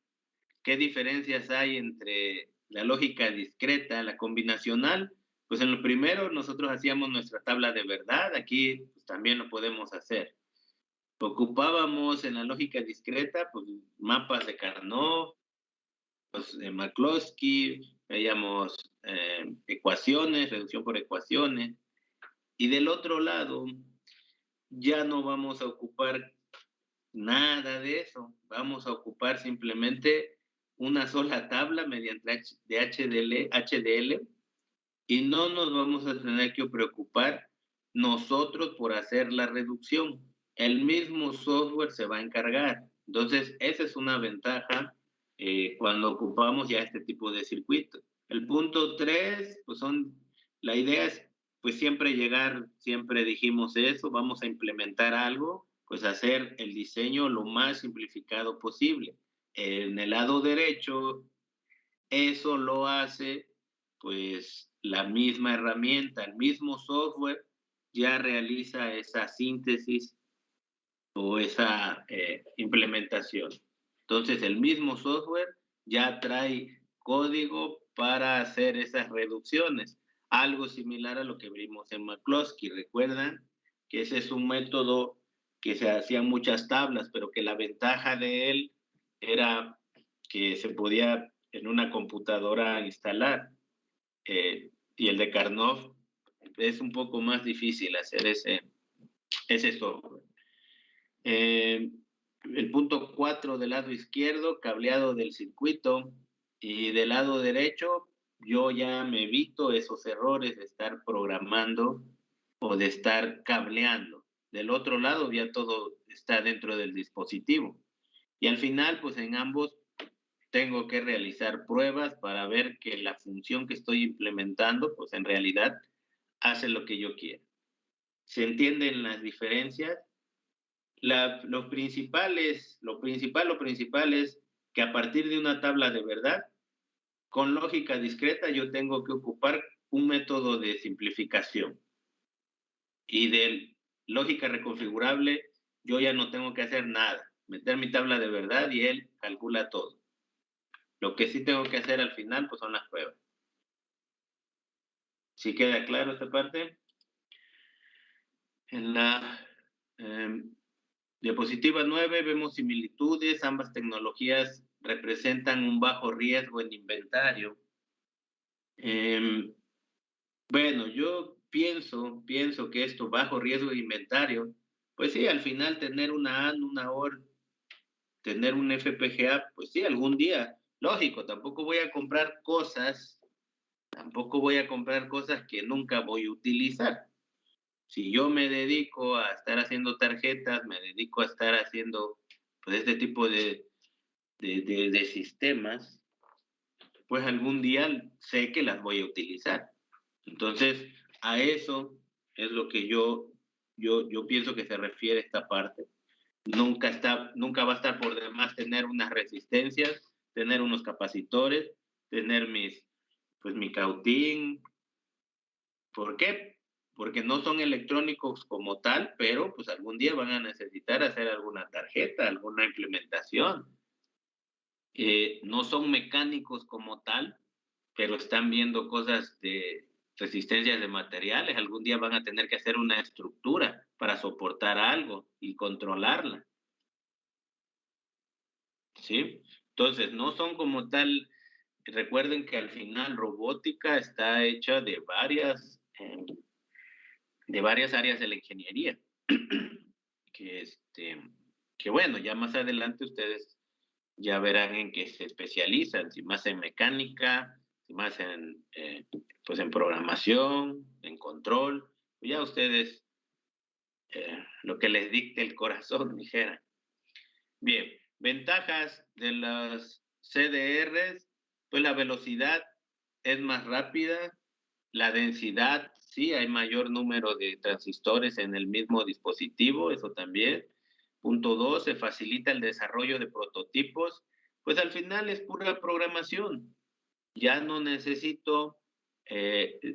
¿Qué diferencias hay entre la lógica discreta, la combinacional? Pues en lo primero nosotros hacíamos nuestra tabla de verdad, aquí pues, también lo podemos hacer. Ocupábamos en la lógica discreta pues, mapas de Carnot, pues, de McCloskey, veíamos ecuaciones, reducción por ecuaciones, y del otro lado ya no vamos a ocupar nada de eso, vamos a ocupar simplemente una sola tabla mediante de HDL y no nos vamos a tener que preocupar nosotros por hacer la reducción. El mismo software se va a encargar. Entonces, esa es una ventaja cuando ocupamos ya este tipo de circuitos. El punto 3, pues la idea es pues siempre llegar, siempre dijimos eso, vamos a implementar algo, pues hacer el diseño lo más simplificado posible. En el lado derecho, eso lo hace pues la misma herramienta, el mismo software ya realiza esa síntesis o esa implementación. Entonces el mismo software ya trae código para hacer esas reducciones, algo similar a lo que vimos en McCloskey. Recuerdan que ese es un método que se hacían muchas tablas, pero que la ventaja de él era que se podía en una computadora instalar. Y el de Carnot es un poco más difícil hacer ese software. El punto 4 del lado izquierdo, cableado del circuito, y del lado derecho, yo ya me evito esos errores de estar programando o de estar cableando. Del otro lado ya todo está dentro del dispositivo. Y al final, pues en ambos tengo que realizar pruebas para ver que la función que estoy implementando, pues en realidad hace lo que yo quiero. ¿Se entienden las diferencias? Lo principal es que a partir de una tabla de verdad, con lógica discreta, yo tengo que ocupar un método de simplificación. Y de lógica reconfigurable, yo ya no tengo que hacer nada. Meter mi tabla de verdad y él calcula todo. Lo que sí tengo que hacer al final, pues son las pruebas. ¿Sí queda claro esta parte? En la diapositiva 9 vemos similitudes. Ambas tecnologías representan un bajo riesgo en inventario. Bueno, yo pienso que esto, bajo riesgo de inventario, pues sí, al final tener una AND, una OR, tener un FPGA, pues sí, algún día, lógico, tampoco voy a comprar cosas que nunca voy a utilizar. Si yo me dedico a estar haciendo tarjetas, me dedico a estar haciendo pues, este tipo de sistemas, pues algún día sé que las voy a utilizar. Entonces, a eso es lo que yo pienso que se refiere a esta parte. Nunca va a estar por demás tener unas resistencias, tener unos capacitores, tener mi cautín. ¿Por qué? Porque no son electrónicos como tal, pero pues algún día van a necesitar hacer alguna tarjeta, alguna implementación. No son mecánicos como tal, pero están viendo cosas de resistencias de materiales. Algún día van a tener que hacer una estructura para soportar algo y controlarla. ¿Sí? Entonces, no son como tal. Recuerden que al final robótica está hecha de varias áreas de la ingeniería. que bueno, ya más adelante ustedes ya verán en qué se especializan, si más en mecánica, si más en programación, en control, ya ustedes lo que les dicte el corazón, dijera. Bien, ventajas de las CDRs, pues la velocidad es más rápida, la densidad, sí, hay mayor número de transistores en el mismo dispositivo, eso también. Punto 2, se facilita el desarrollo de prototipos, pues al final es pura programación. Ya no necesito,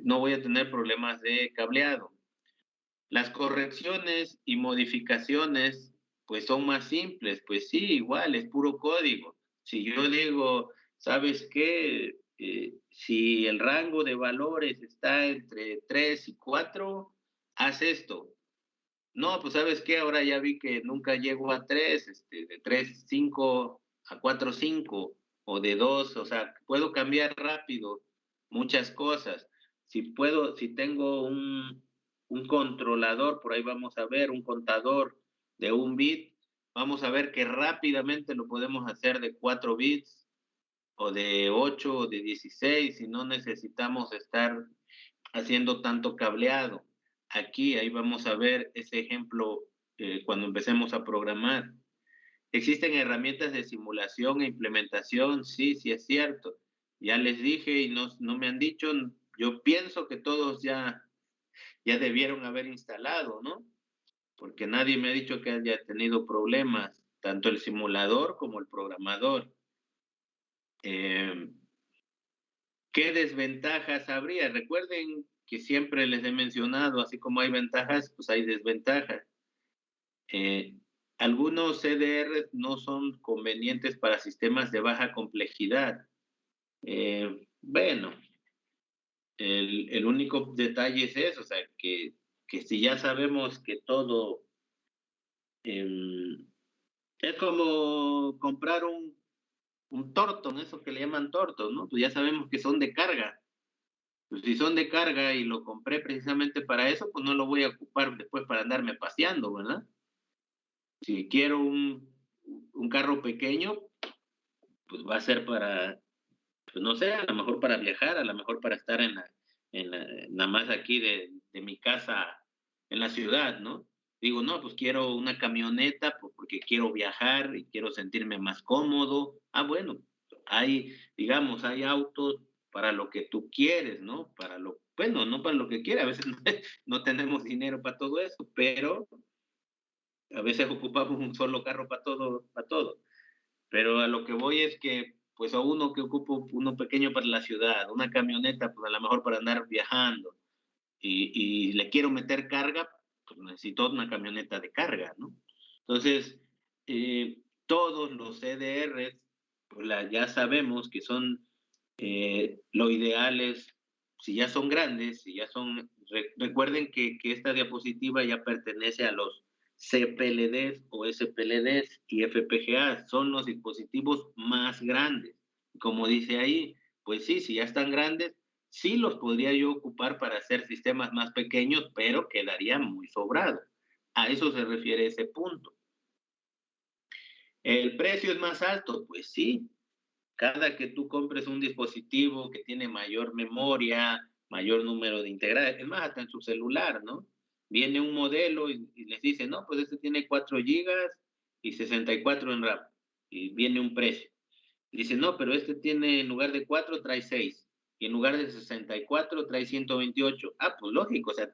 no voy a tener problemas de cableado. Las correcciones y modificaciones, pues son más simples, pues sí, igual, es puro código. Si yo digo, ¿sabes qué? Si el rango de valores está entre 3 y 4, haz esto. No, pues ¿sabes qué? Ahora ya vi que nunca llego a 3, de 3, 5 a 4, 5, o de 2, o sea, puedo cambiar rápido muchas cosas. Si tengo un controlador, por ahí vamos a ver, un contador de 1 bit, vamos a ver que rápidamente lo podemos hacer de 4 bits, o de 8, o de 16, y no necesitamos estar haciendo tanto cableado. Ahí vamos a ver ese ejemplo cuando empecemos a programar. ¿Existen herramientas de simulación e implementación? Sí, sí es cierto. Ya les dije y no me han dicho, yo pienso que todos ya debieron haber instalado, ¿no? Porque nadie me ha dicho que haya tenido problemas, tanto el simulador como el programador. ¿Qué desventajas habría? Recuerden que siempre les he mencionado, así como hay ventajas, pues hay desventajas. Algunos CDR no son convenientes para sistemas de baja complejidad. Bueno, el único detalle es eso, o sea, que si ya sabemos que todo es como comprar un Torton, eso que le llaman Torton, ¿no? Pues ya sabemos que son de carga. Pues si son de carga y lo compré precisamente para eso, pues no lo voy a ocupar después para andarme paseando, ¿verdad? Si quiero un carro pequeño, pues va a ser para, pues no sé, a lo mejor para viajar, a lo mejor para estar nada más aquí de mi casa en la ciudad, ¿no? Digo, no, pues quiero una camioneta porque quiero viajar y quiero sentirme más cómodo. Bueno, digamos, hay autos para lo que tú quieres, ¿no? Bueno, no para lo que quieras, a veces no tenemos dinero para todo eso, pero a veces ocupamos un solo carro para todo. Pero a lo que voy es que, pues a uno que ocupo uno pequeño para la ciudad, una camioneta, pues a lo mejor para andar viajando, y le quiero meter carga, pues necesito una camioneta de carga, ¿no? Entonces, todos los CDRs, pues ya sabemos que son, lo ideal es, si ya son grandes, si ya son, recuerden que esta diapositiva ya pertenece a los CPLDs o SPLDs y FPGA, son los dispositivos más grandes. Como dice ahí, pues sí, si ya están grandes, sí los podría yo ocupar para hacer sistemas más pequeños, pero quedaría muy sobrado. A eso se refiere ese punto. ¿El precio es más alto? Pues sí. Cada que tú compres un dispositivo que tiene mayor memoria, mayor número de integrales, es más, hasta en su celular, ¿no? Viene un modelo y les dice, no, pues este tiene 4 gigas y 64 en RAM. Y viene un precio. Y dice, no, pero este tiene, en lugar de 4, trae 6. y en lugar de 64 trae 128. Ah, pues lógico, o sea,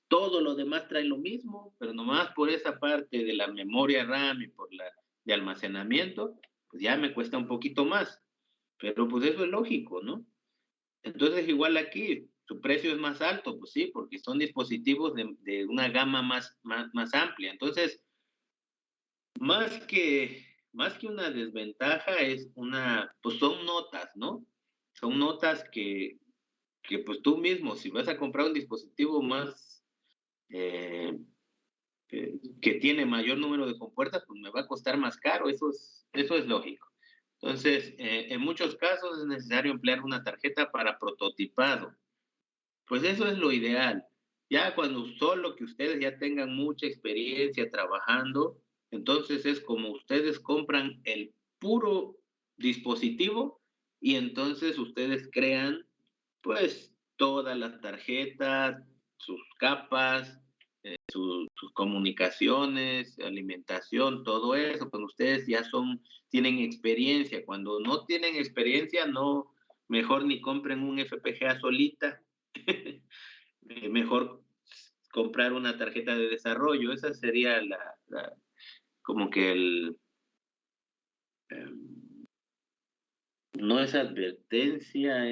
todo lo demás trae lo mismo, pero nomás por esa parte de la memoria RAM y por la de almacenamiento, pues ya me cuesta un poquito más. Pero pues eso es lógico, ¿no? Entonces igual aquí, su precio es más alto, pues sí, porque son dispositivos de una gama más amplia. Entonces, más que una desventaja es pues son notas, ¿no? Son notas que pues tú mismo, si vas a comprar un dispositivo más, que tiene mayor número de compuertas, pues me va a costar más caro, eso es lógico. Entonces, en muchos casos es necesario emplear una tarjeta para prototipado. Pues eso es lo ideal. Ya cuando solo que ustedes ya tengan mucha experiencia trabajando, entonces es como ustedes compran el puro dispositivo y entonces ustedes crean pues todas las tarjetas, sus capas, sus comunicaciones, alimentación, todo eso. Cuando ustedes ya tienen experiencia. Cuando no tienen experiencia, no, mejor ni compren un FPGA solita. Mejor comprar una tarjeta de desarrollo. Esa sería como que no es advertencia,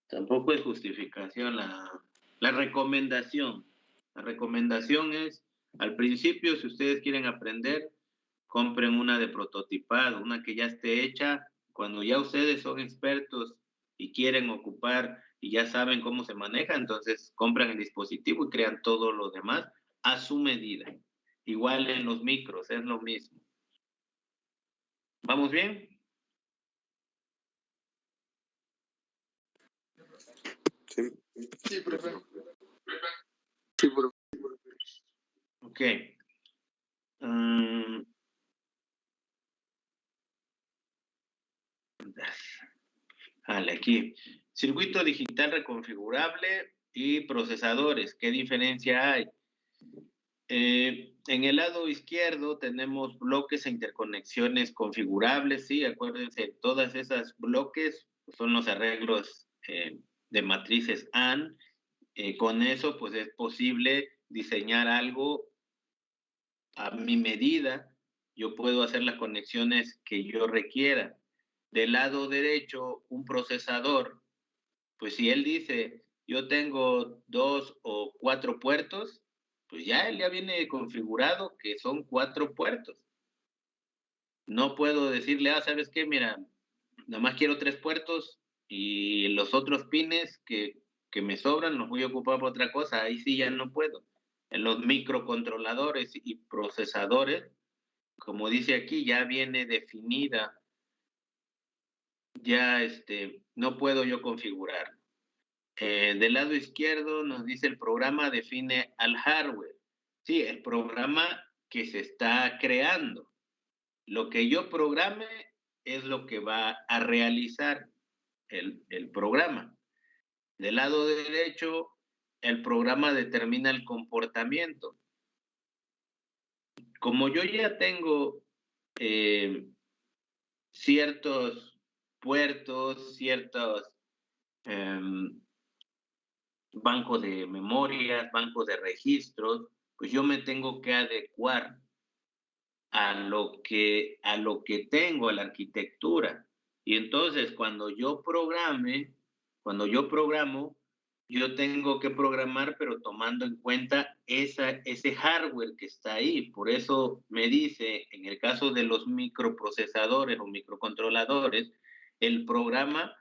tampoco es justificación, la recomendación. La recomendación es, al principio, si ustedes quieren aprender, compren una de prototipado, una que ya esté hecha. Cuando ya ustedes son expertos y quieren ocupar y ya saben cómo se maneja, entonces compran el dispositivo y crean todo lo demás a su medida. Igual en los micros, es lo mismo. ¿Vamos bien? Sí. Sí, profe. Sí, profe. Ok. Vale, aquí. Circuito digital reconfigurable y procesadores. ¿Qué diferencia hay? En el lado izquierdo tenemos bloques e interconexiones configurables, sí, acuérdense, todas esas bloques son los arreglos de matrices AND. Con eso, pues es posible diseñar algo a mi medida. Yo puedo hacer las conexiones que yo requiera. Del lado derecho, un procesador, pues si él dice, yo tengo 2 o 4 puertos, pues ya él ya viene configurado que son 4 puertos. No puedo decirle, ¿sabes qué? Mira, nada más quiero 3 puertos y los otros pines que me sobran los voy a ocupar por otra cosa. Ahí sí ya no puedo. En los microcontroladores y procesadores, como dice aquí, ya viene definida, ya no puedo yo configurar. Del lado izquierdo nos dice el programa define al hardware. Sí, el programa que se está creando. Lo que yo programe es lo que va a realizar el programa. Del lado derecho, el programa determina el comportamiento. Como yo ya tengo ciertos puertos, ciertos bancos de memorias, bancos de registros, pues yo me tengo que adecuar a lo que tengo, a la arquitectura. Y entonces cuando yo programo, yo tengo que programar, pero tomando en cuenta ese hardware que está ahí. Por eso me dice, en el caso de los microprocesadores o microcontroladores, el programa,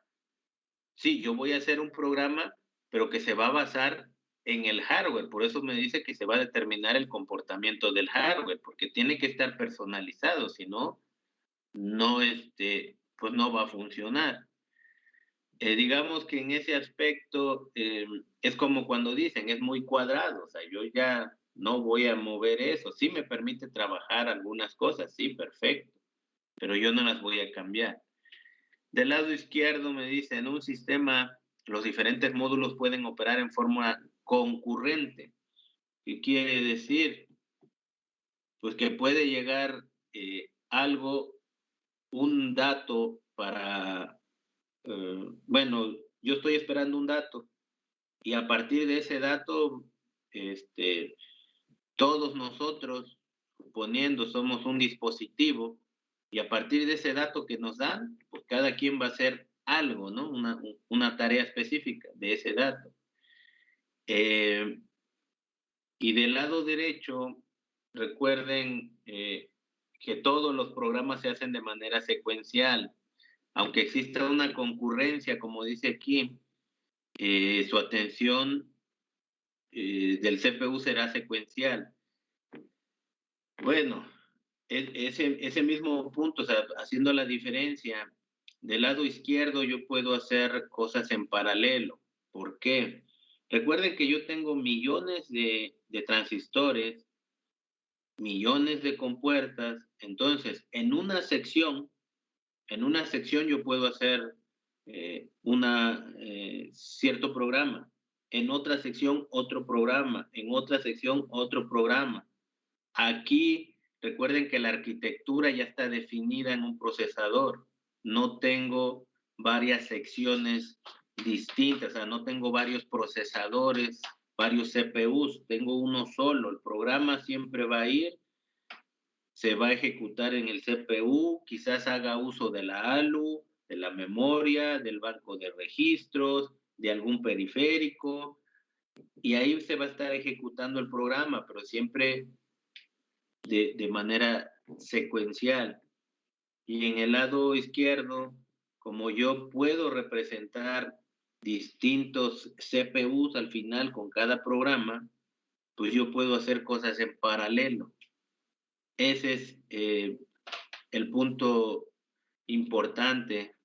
sí, yo voy a hacer un programa, pero que se va a basar en el hardware. Por eso me dice que se va a determinar el comportamiento del hardware, porque tiene que estar personalizado, si no, pues no va a funcionar. Digamos que en ese aspecto es como cuando dicen, es muy cuadrado, o sea, yo ya no voy a mover eso. Sí me permite trabajar algunas cosas, sí, perfecto, pero yo no las voy a cambiar. Del lado izquierdo me dice, en un sistema, los diferentes módulos pueden operar en forma concurrente. ¿Qué quiere decir? Pues que puede llegar un dato para, bueno, yo estoy esperando un dato y a partir de ese dato, todos nosotros, suponiendo somos un dispositivo, y a partir de ese dato que nos dan, pues cada quien va a hacer algo, ¿no? Una tarea específica de ese dato. Y del lado derecho, recuerden que todos los programas se hacen de manera secuencial. Aunque exista una concurrencia, como dice aquí, su atención del CPU será secuencial. Bueno, ese mismo punto, o sea, haciendo la diferencia, del lado izquierdo yo puedo hacer cosas en paralelo. ¿Por qué? Recuerden que yo tengo millones de transistores, millones de compuertas, entonces en una sección yo puedo hacer cierto programa, en otra sección otro programa, en otra sección otro programa. Aquí recuerden que la arquitectura ya está definida en un procesador. No tengo varias secciones distintas, o sea, no tengo varios procesadores, varios CPUs, tengo uno solo. El programa siempre va a ir, se va a ejecutar en el CPU, quizás haga uso de la ALU, de la memoria, del banco de registros, de algún periférico, y ahí se va a estar ejecutando el programa, pero siempre de manera secuencial. Y en el lado izquierdo, como yo puedo representar distintos CPUs al final con cada programa, pues yo puedo hacer cosas en paralelo. Ese es el punto importante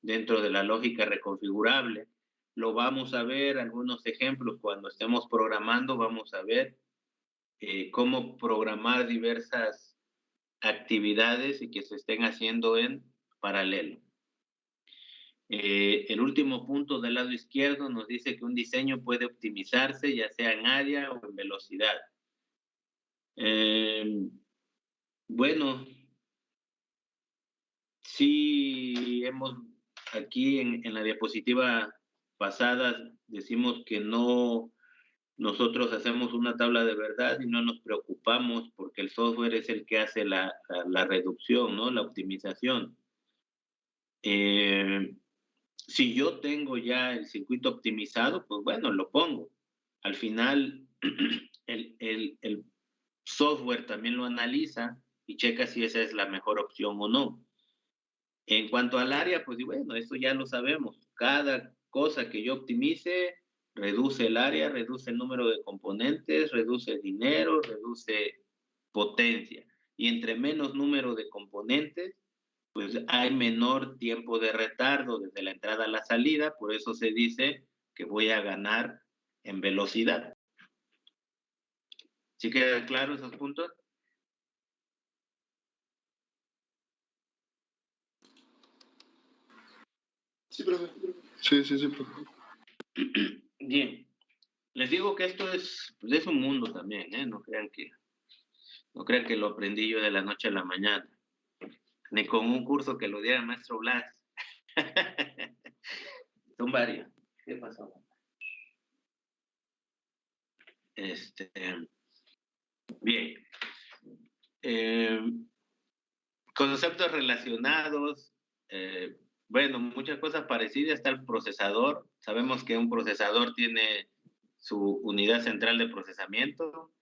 dentro de la lógica reconfigurable. Lo vamos a ver, algunos ejemplos cuando estemos programando, vamos a ver cómo programar diversas actividades y que se estén haciendo en paralelo. El último punto del lado izquierdo nos dice que un diseño puede optimizarse ya sea en área o en velocidad. Bueno, sí hemos aquí en la diapositiva pasada decimos que no, nosotros hacemos una tabla de verdad y no nos preocupamos porque el software es el que hace la reducción, ¿no? La optimización. Si yo tengo ya el circuito optimizado, pues bueno, lo pongo. Al final, el software también lo analiza y checa si esa es la mejor opción o no. En cuanto al área, pues bueno, eso ya lo sabemos. Cada cosa que yo optimice reduce el área, reduce el número de componentes, reduce dinero, reduce potencia. Y entre menos número de componentes, pues hay menor tiempo de retardo desde la entrada a la salida, por eso se dice que voy a ganar en velocidad. ¿Sí quedan claros esos puntos? Sí, profe. Sí, profe. Bien. Les digo que esto es un mundo también, ¿eh? No crean que lo aprendí yo de la noche a la mañana, ni con un curso que lo diera el maestro Blas. Son varios. ¿Qué pasó? Bien. Conceptos relacionados. Bueno, muchas cosas parecidas. Está el procesador. Sabemos que un procesador tiene su unidad central de procesamiento.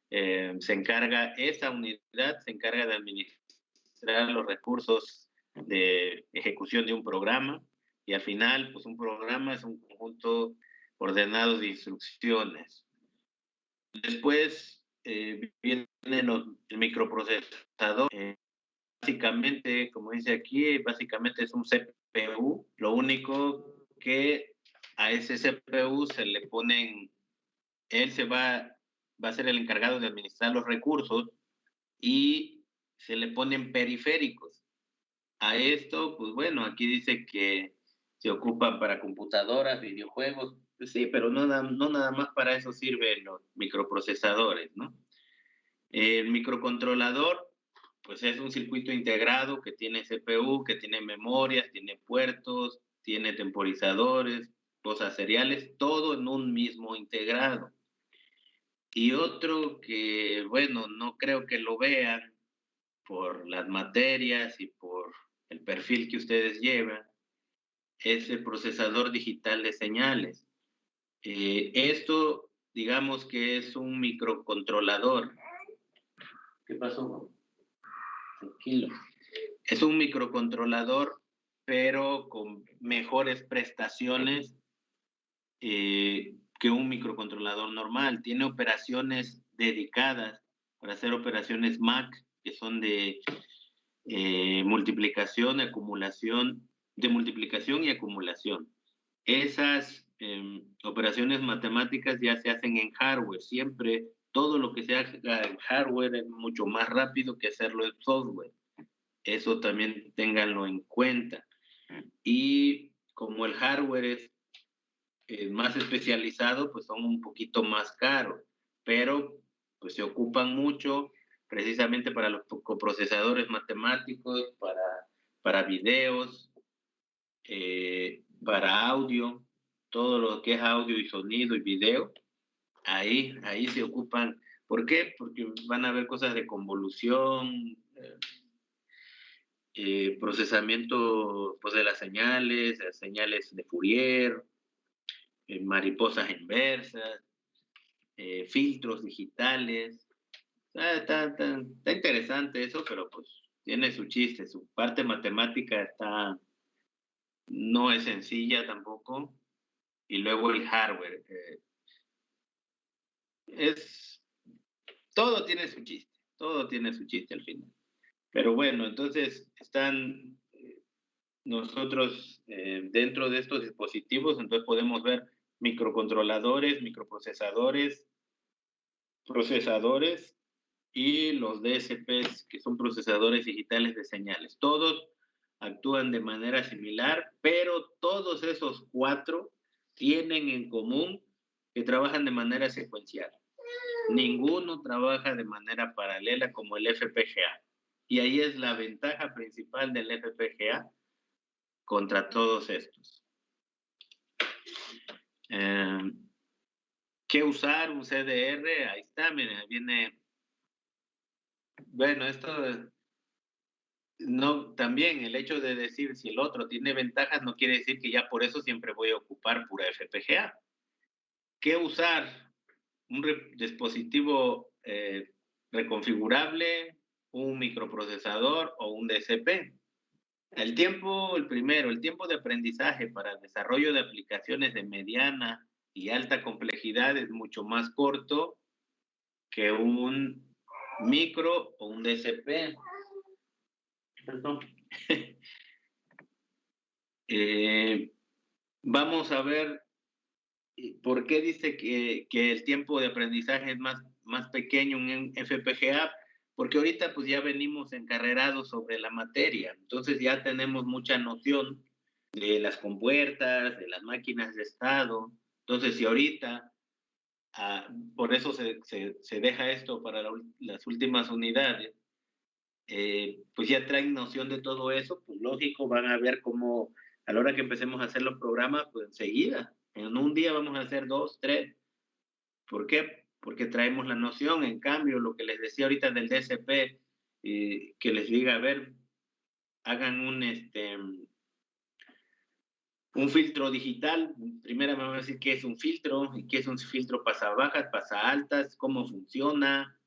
Esa unidad se encarga de administrar los recursos de ejecución de un programa y al final, pues un programa es un conjunto ordenado de instrucciones. Después viene el microprocesador. Básicamente, como dice aquí, básicamente es un CPU. Lo único que a ese CPU se le ponen, él va a ser el encargado de administrar los recursos y se le ponen periféricos. A esto, pues bueno, aquí dice que se ocupan para computadoras, videojuegos, pues sí, pero no nada más para eso sirven los microprocesadores, ¿no? El microcontrolador, pues es un circuito integrado que tiene CPU, que tiene memorias, tiene puertos, tiene temporizadores, cosas seriales, todo en un mismo integrado. Y otro que, bueno, no creo que lo vean por las materias y por el perfil que ustedes llevan, es el procesador digital de señales. Esto, digamos que es un microcontrolador. ¿Qué pasó? Tranquilo. Es un microcontrolador, pero con mejores prestaciones que un microcontrolador normal. Tiene operaciones dedicadas para hacer operaciones MAC, que son de multiplicación, acumulación, de multiplicación y acumulación. Esas operaciones matemáticas ya se hacen en hardware. Siempre todo lo que se haga en hardware es mucho más rápido que hacerlo en software. Eso también ténganlo en cuenta. Y como el hardware es más especializado, pues son un poquito más caros, pero pues se ocupan mucho precisamente para los coprocesadores matemáticos, para videos, para audio, todo lo que es audio y sonido y video, ahí se ocupan. ¿Por qué? Porque van a haber cosas de convolución, procesamiento pues, de las señales de Fourier, mariposas inversas, filtros digitales. Está interesante eso, pero pues tiene su chiste. Su parte matemática no es sencilla tampoco. Y luego el hardware. Todo tiene su chiste al final. Pero bueno, entonces están nosotros dentro de estos dispositivos, entonces podemos ver microcontroladores, microprocesadores, procesadores y los DSPs, que son procesadores digitales de señales. Todos actúan de manera similar, pero todos esos 4 tienen en común que trabajan de manera secuencial. Ninguno trabaja de manera paralela como el FPGA. Y ahí es la ventaja principal del FPGA contra todos estos. ¿Qué usar? Un CDR. Ahí está, miren, viene. Bueno, esto no, también el hecho de decir si el otro tiene ventajas no quiere decir que ya por eso siempre voy a ocupar pura FPGA. ¿Qué usar? Un dispositivo reconfigurable, un microprocesador o un DSP. El tiempo de aprendizaje para el desarrollo de aplicaciones de mediana y alta complejidad es mucho más corto que un micro o un DSP. Perdón. Vamos a ver por qué dice que el tiempo de aprendizaje es más pequeño en FPGA, porque ahorita pues ya venimos encarrerados sobre la materia, entonces ya tenemos mucha noción de las compuertas, de las máquinas de estado. Entonces si ahorita, por eso se deja esto para las últimas unidades, pues ya traen noción de todo eso, pues lógico, van a ver cómo a la hora que empecemos a hacer los programas, pues enseguida, en un día vamos a hacer 2, 3. ¿Por qué? Porque traemos la noción. En cambio, lo que les decía ahorita del DSP, que les diga, a ver, hagan un filtro digital. Primero me van a decir qué es un filtro, y qué es un filtro pasabajas, pasaaltas, cómo funciona,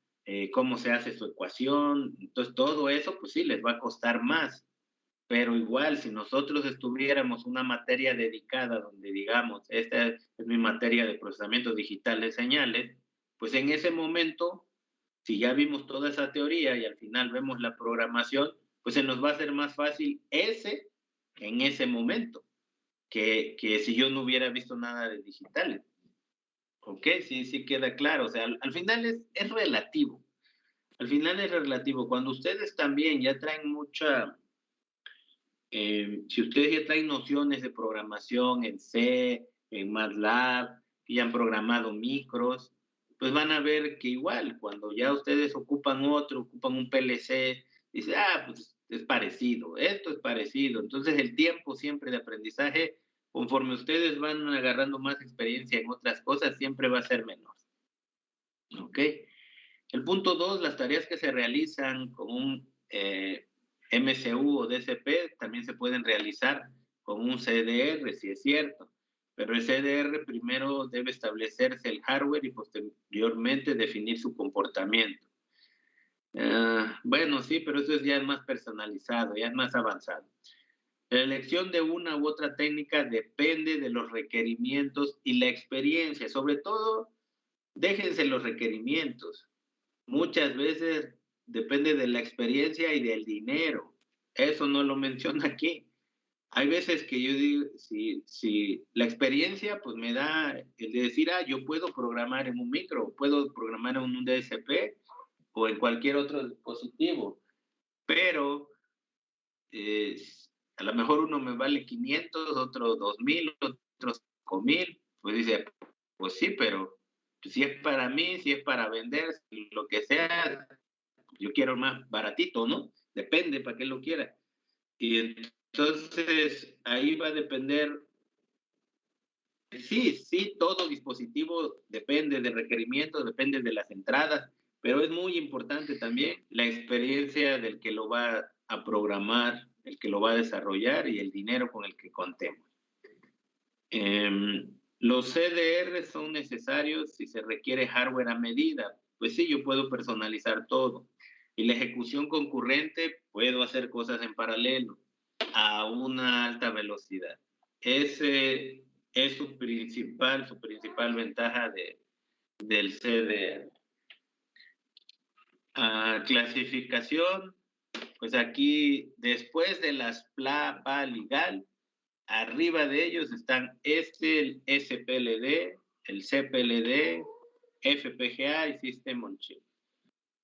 cómo se hace su ecuación. Entonces, todo eso, pues sí, les va a costar más. Pero igual, si nosotros estuviéramos una materia dedicada donde digamos, esta es mi materia de procesamiento digital de señales, pues en ese momento, si ya vimos toda esa teoría y al final vemos la programación, pues se nos va a hacer más fácil en ese momento, que si yo no hubiera visto nada de digitales. ¿Ok? Sí queda claro. O sea, al final es relativo. Al final es relativo. Cuando ustedes también ya traen si ustedes ya traen nociones de programación en C, en MATLAB, y han programado micros, pues van a ver que igual, cuando ya ustedes ocupan un PLC dice, pues es parecido, esto es parecido. Entonces el tiempo siempre de aprendizaje, conforme ustedes van agarrando más experiencia en otras cosas, siempre va a ser menor. ¿Ok? El punto 2, las tareas que se realizan con un MCU o DCP también se pueden realizar con un CDR, si es cierto. Pero el CDR primero debe establecerse el hardware y posteriormente definir su comportamiento. Bueno, sí, pero eso ya es más personalizado, ya es más avanzado. La elección de una u otra técnica depende de los requerimientos y la experiencia. Sobre todo, déjense los requerimientos. Muchas veces depende de la experiencia y del dinero. Eso no lo menciona aquí. Hay veces que yo digo, si la experiencia pues me da el de decir, yo puedo programar en un micro, puedo programar en un DSP o en cualquier otro dispositivo, pero a lo mejor uno me vale 500, otro 2,000, otros 5,000, pues dice, pues sí, pero si es para mí, si es para vender, lo que sea, yo quiero más baratito, ¿no? Depende para qué lo quiera. Y entonces ahí va a depender, sí, todo dispositivo depende de requerimientos, depende de las entradas, pero es muy importante también la experiencia del que lo va a programar, el que lo va a desarrollar y el dinero con el que contemos. Los CDR son necesarios si se requiere hardware a medida. Pues sí, yo puedo personalizar todo. Y la ejecución concurrente, puedo hacer cosas en paralelo a una alta velocidad. Ese es su principal ventaja del CDR. Clasificación, pues aquí después de las PLA, PAL y GAL, arriba de ellos están el SPLD, el CPLD, FPGA y System on Chip.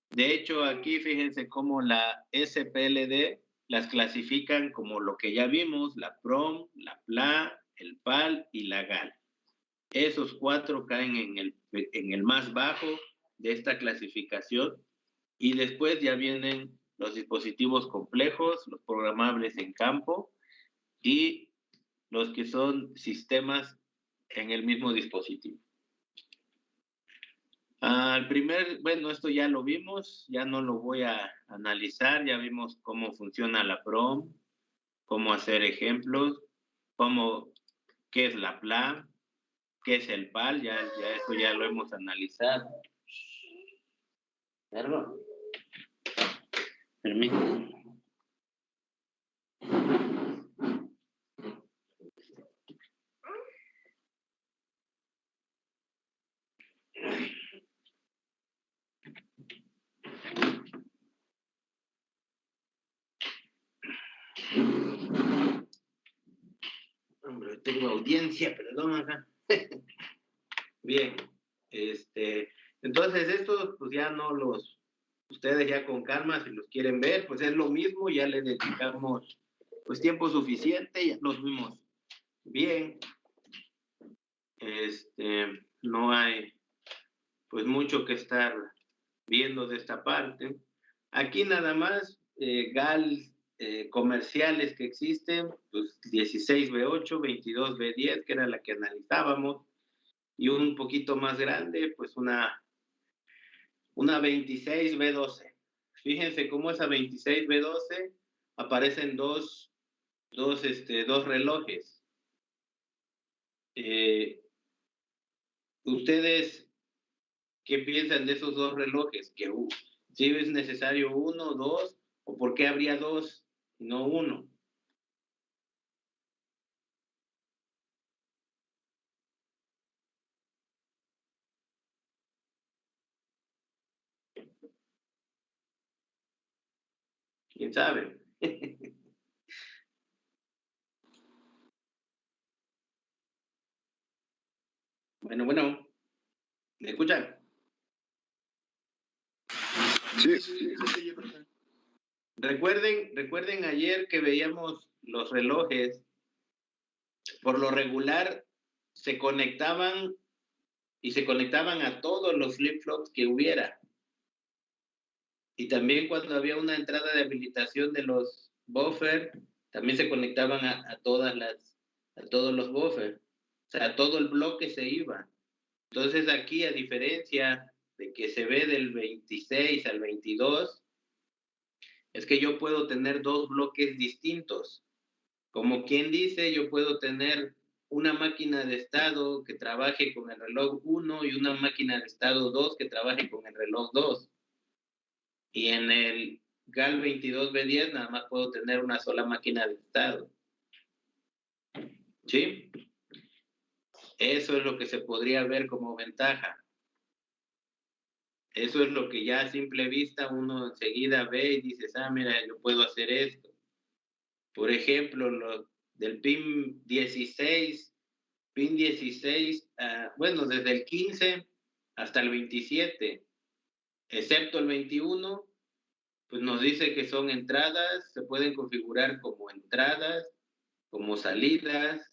De hecho, aquí fíjense cómo la SPLD las clasifican como lo que ya vimos, la PROM, la PLA, el PAL y la GAL. Esos 4 caen en el más bajo de esta clasificación y después ya vienen los dispositivos complejos, los programables en campo y los que son sistemas en el mismo dispositivo. Bueno, esto ya lo vimos, ya no lo voy a analizar, ya vimos cómo funciona la PROM, cómo hacer ejemplos, qué es la PLA, qué es el PAL, ya eso ya lo hemos analizado. ¿Verdad? Permítame. Hombre, tengo audiencia, perdón acá. Bien, entonces estos pues ya no ustedes ya con calma si los quieren ver, pues es lo mismo, ya le dedicamos pues tiempo suficiente, ya los vimos bien. No hay pues mucho que estar viendo de esta parte. Aquí nada más GAL comerciales que existen, pues 16B8, 22B10, que era la que analizábamos, y un poquito más grande, pues una 26B12. Fíjense cómo esa 26B12 aparecen dos relojes. ¿Ustedes qué piensan de esos 2 relojes? ¿Que si es necesario 1, 2, o por qué habría 2 y no 1? ¿Quién sabe? Bueno, ¿me escuchan? Sí. Recuerden ayer que veíamos los relojes, por lo regular se conectaban a todos los flip-flops que hubiera. Y también cuando había una entrada de habilitación de los buffers, también se conectaban a todos los buffers. O sea, todo el bloque se iba. Entonces aquí, a diferencia de que se ve del 26 al 22, es que yo puedo tener dos bloques distintos. Como quien dice, yo puedo tener una máquina de estado que trabaje con el reloj 1 y una máquina de estado 2 que trabaje con el reloj 2. Y en el GAL 22B10 nada más puedo tener una sola máquina de estado. ¿Sí? Eso es lo que se podría ver como ventaja. Eso es lo que ya a simple vista uno enseguida ve y dices, mira, yo puedo hacer esto. Por ejemplo, lo del PIN 16, bueno, desde el 15 hasta el 27, excepto el 21, pues nos dice que son entradas, se pueden configurar como entradas, como salidas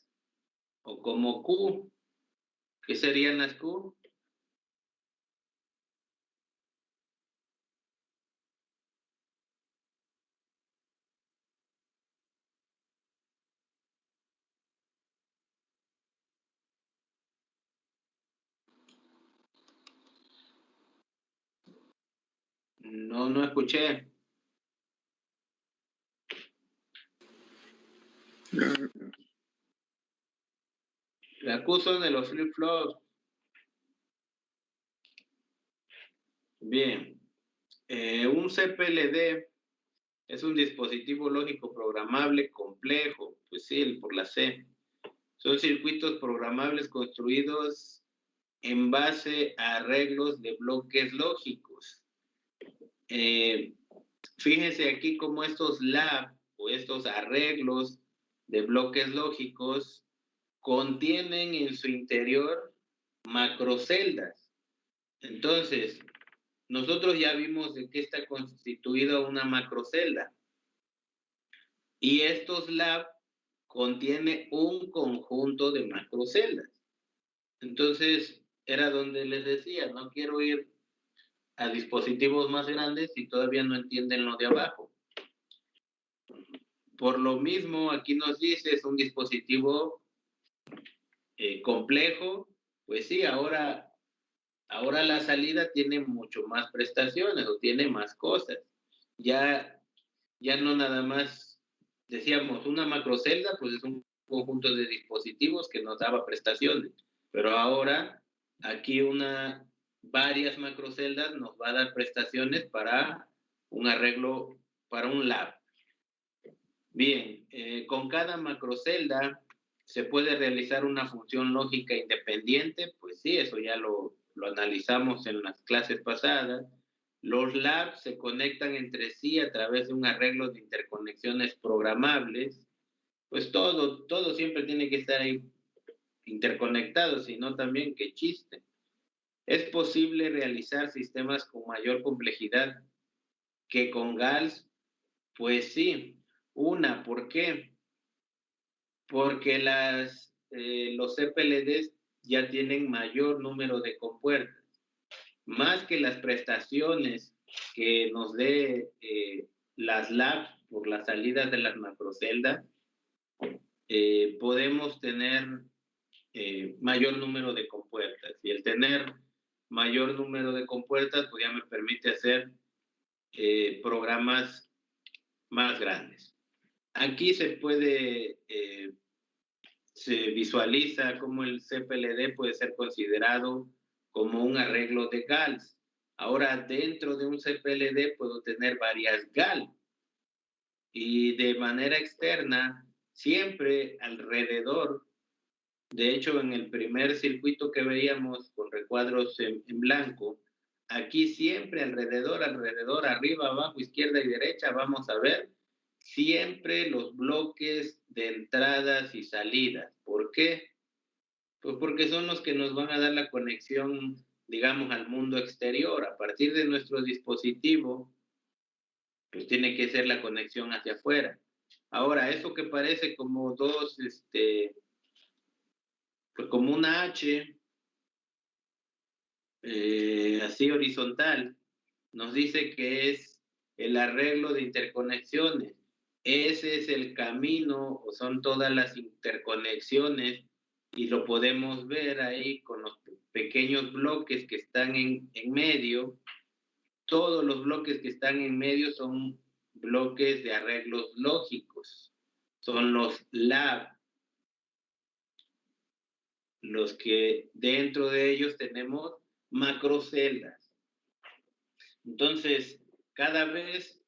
o como Q. ¿Qué serían las Q? No escuché. La Q son de los flip-flops. Bien. Un CPLD es un dispositivo lógico programable complejo. Pues sí, por la C. Son circuitos programables construidos en base a arreglos de bloques lógicos. Fíjense aquí cómo estos lab o estos arreglos de bloques lógicos contienen en su interior macroceldas. Entonces, nosotros ya vimos de qué está constituida una macrocelda. Y estos lab contiene un conjunto de macroceldas. Entonces, era donde les decía, no quiero ir a dispositivos más grandes si todavía no entienden lo de abajo. Por lo mismo, aquí nos dice, es un dispositivo complejo. Pues sí, ahora la salida tiene mucho más prestaciones o tiene más cosas. Ya no nada más, decíamos, una macrocelda, pues es un conjunto de dispositivos que nos daba prestaciones. Pero ahora, aquí varias macroceldas nos va a dar prestaciones para un arreglo, para un lab. Bien, con cada macrocelda se puede realizar una función lógica independiente, pues sí, eso ya lo analizamos en las clases pasadas. Los labs se conectan entre sí a través de un arreglo de interconexiones programables. Pues todo siempre tiene que estar ahí interconectado, sino también qué chiste. ¿Es posible realizar sistemas con mayor complejidad que con GALS? Pues sí. ¿Por qué? Porque los CPLDs ya tienen mayor número de compuertas. Más que las prestaciones que nos dé las labs por las salidas de las macroceldas, podemos tener mayor número de compuertas. Y el tener mayor número de compuertas, pues ya me permite hacer programas más grandes. Aquí se visualiza cómo el CPLD puede ser considerado como un arreglo de GALS. Ahora, dentro de un CPLD puedo tener varias GAL. Y de manera externa, siempre alrededor, de hecho, en el primer circuito que veíamos con recuadros en blanco, aquí siempre alrededor, arriba, abajo, izquierda y derecha, vamos a ver siempre los bloques de entradas y salidas. ¿Por qué? Pues porque son los que nos van a dar la conexión, digamos, al mundo exterior. A partir de nuestro dispositivo, pues tiene que ser la conexión hacia afuera. Ahora, eso que parece como pues como una H, así horizontal, nos dice que es el arreglo de interconexiones. Ese es el camino, o son todas las interconexiones, y lo podemos ver ahí con los pequeños bloques que están en medio. Todos los bloques que están en medio son bloques de arreglos lógicos. Son los lab, los que dentro de ellos tenemos macroceldas. Entonces, cada vez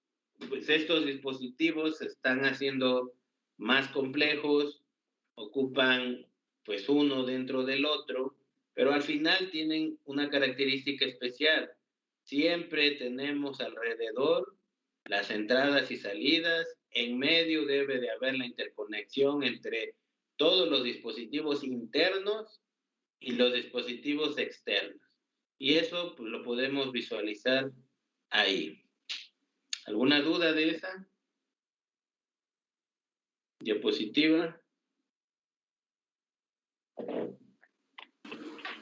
pues estos dispositivos se están haciendo más complejos, ocupan pues uno dentro del otro, pero al final tienen una característica especial. Siempre tenemos alrededor las entradas y salidas, en medio debe de haber la interconexión entre todos los dispositivos internos y los dispositivos externos. Y eso pues, lo podemos visualizar ahí. ¿Alguna duda de esa diapositiva?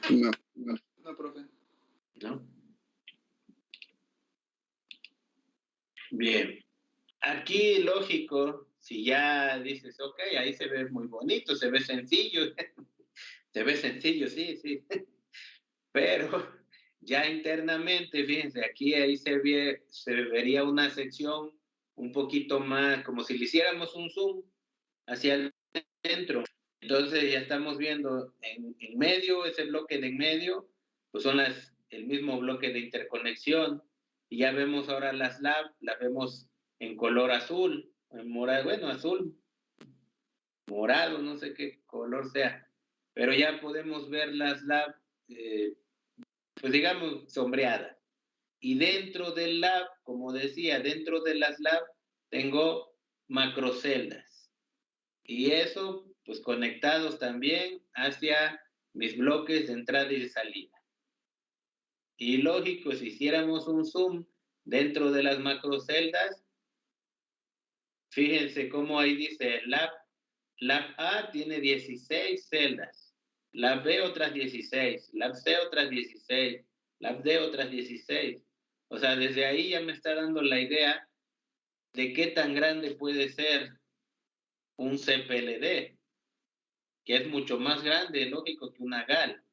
No. No, profe. ¿No? Bien. Aquí, lógico, si ya dices, ok, ahí se ve muy bonito, se ve sencillo. Se ve sencillo, sí, sí. Pero ya internamente, fíjense, aquí ahí se vería una sección un poquito más, como si le hiciéramos un zoom hacia adentro. Entonces ya estamos viendo en medio, ese bloque de en medio, pues son el mismo bloque de interconexión. Y ya vemos ahora las lab, las vemos en color azul, en morado, bueno, azul, morado, no sé qué color sea. Pero ya podemos ver las lab, pues digamos, sombreadas. Y dentro del lab, como decía, dentro de las lab tengo macroceldas. Y eso, pues conectados también hacia mis bloques de entrada y de salida. Y lógico, si hiciéramos un zoom dentro de las macroceldas, fíjense cómo ahí dice lab A tiene 16 celdas, lab B otras 16, lab C otras 16, lab D otras 16. O sea, desde ahí ya me está dando la idea de qué tan grande puede ser un CPLD, que es mucho más grande, lógico, que una GAL.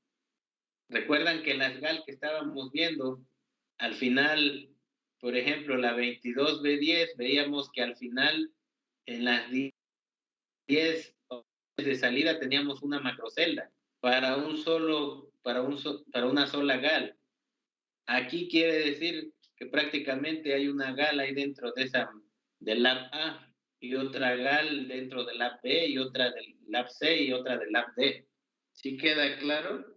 Recuerdan que las GAL que estábamos viendo, al final, por ejemplo, la 22B10, veíamos que al final, en las 10 de salida teníamos una macrocelda para una sola GAL. Aquí quiere decir que prácticamente hay una GAL ahí dentro del lab A, y otra GAL dentro del lab B, y otra del lab C, y otra del lab D. ¿Sí queda claro?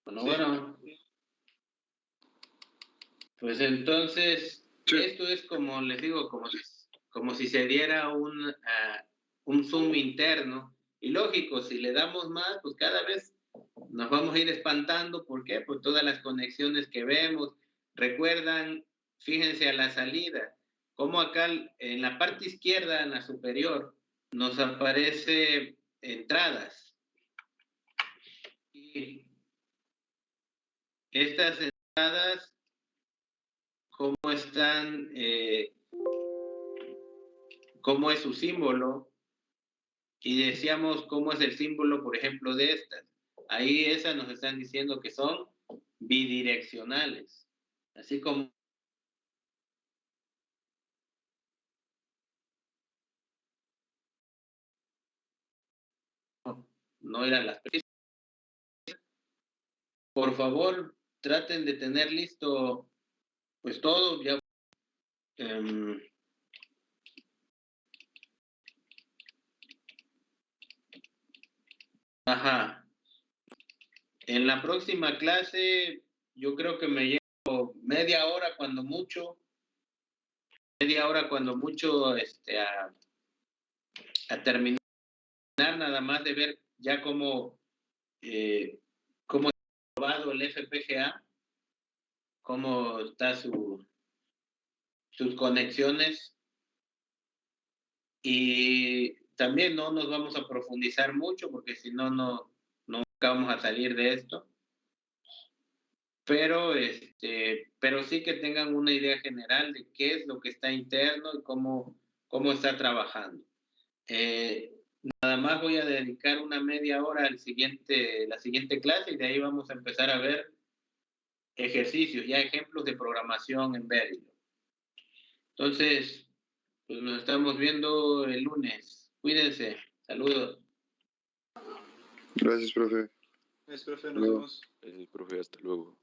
Bueno, pues entonces, Sí. esto es como les digo, como si se diera un zoom interno. Y lógico, si le damos más, pues cada vez nos vamos a ir espantando. ¿Por qué? Por todas las conexiones que vemos. Recuerdan, fíjense a la salida, como acá en la parte izquierda, en la superior, nos aparece entradas. Y estas entradas, cómo están, cómo es su símbolo, y decíamos cómo es el símbolo, por ejemplo, de estas. Ahí esas nos están diciendo que son bidireccionales, así como no eran las precisas. Por favor, traten de tener listo pues todo. Ya, ajá. En la próxima clase, yo creo que me llevo media hora cuando mucho, a terminar nada más de ver ya cómo es probado el FPGA, cómo está sus conexiones, y también no nos vamos a profundizar mucho porque si no vamos a salir de esto, pero sí que tengan una idea general de qué es lo que está interno y cómo está trabajando. Nada más voy a dedicar una media hora la siguiente clase, y de ahí vamos a empezar a ver ejercicios, ya ejemplos de programación en Verilog. Entonces, pues nos estamos viendo el lunes. Cuídense. Saludos. Gracias, profe. Gracias, profe. Nos vemos. Gracias, profe. Hasta luego.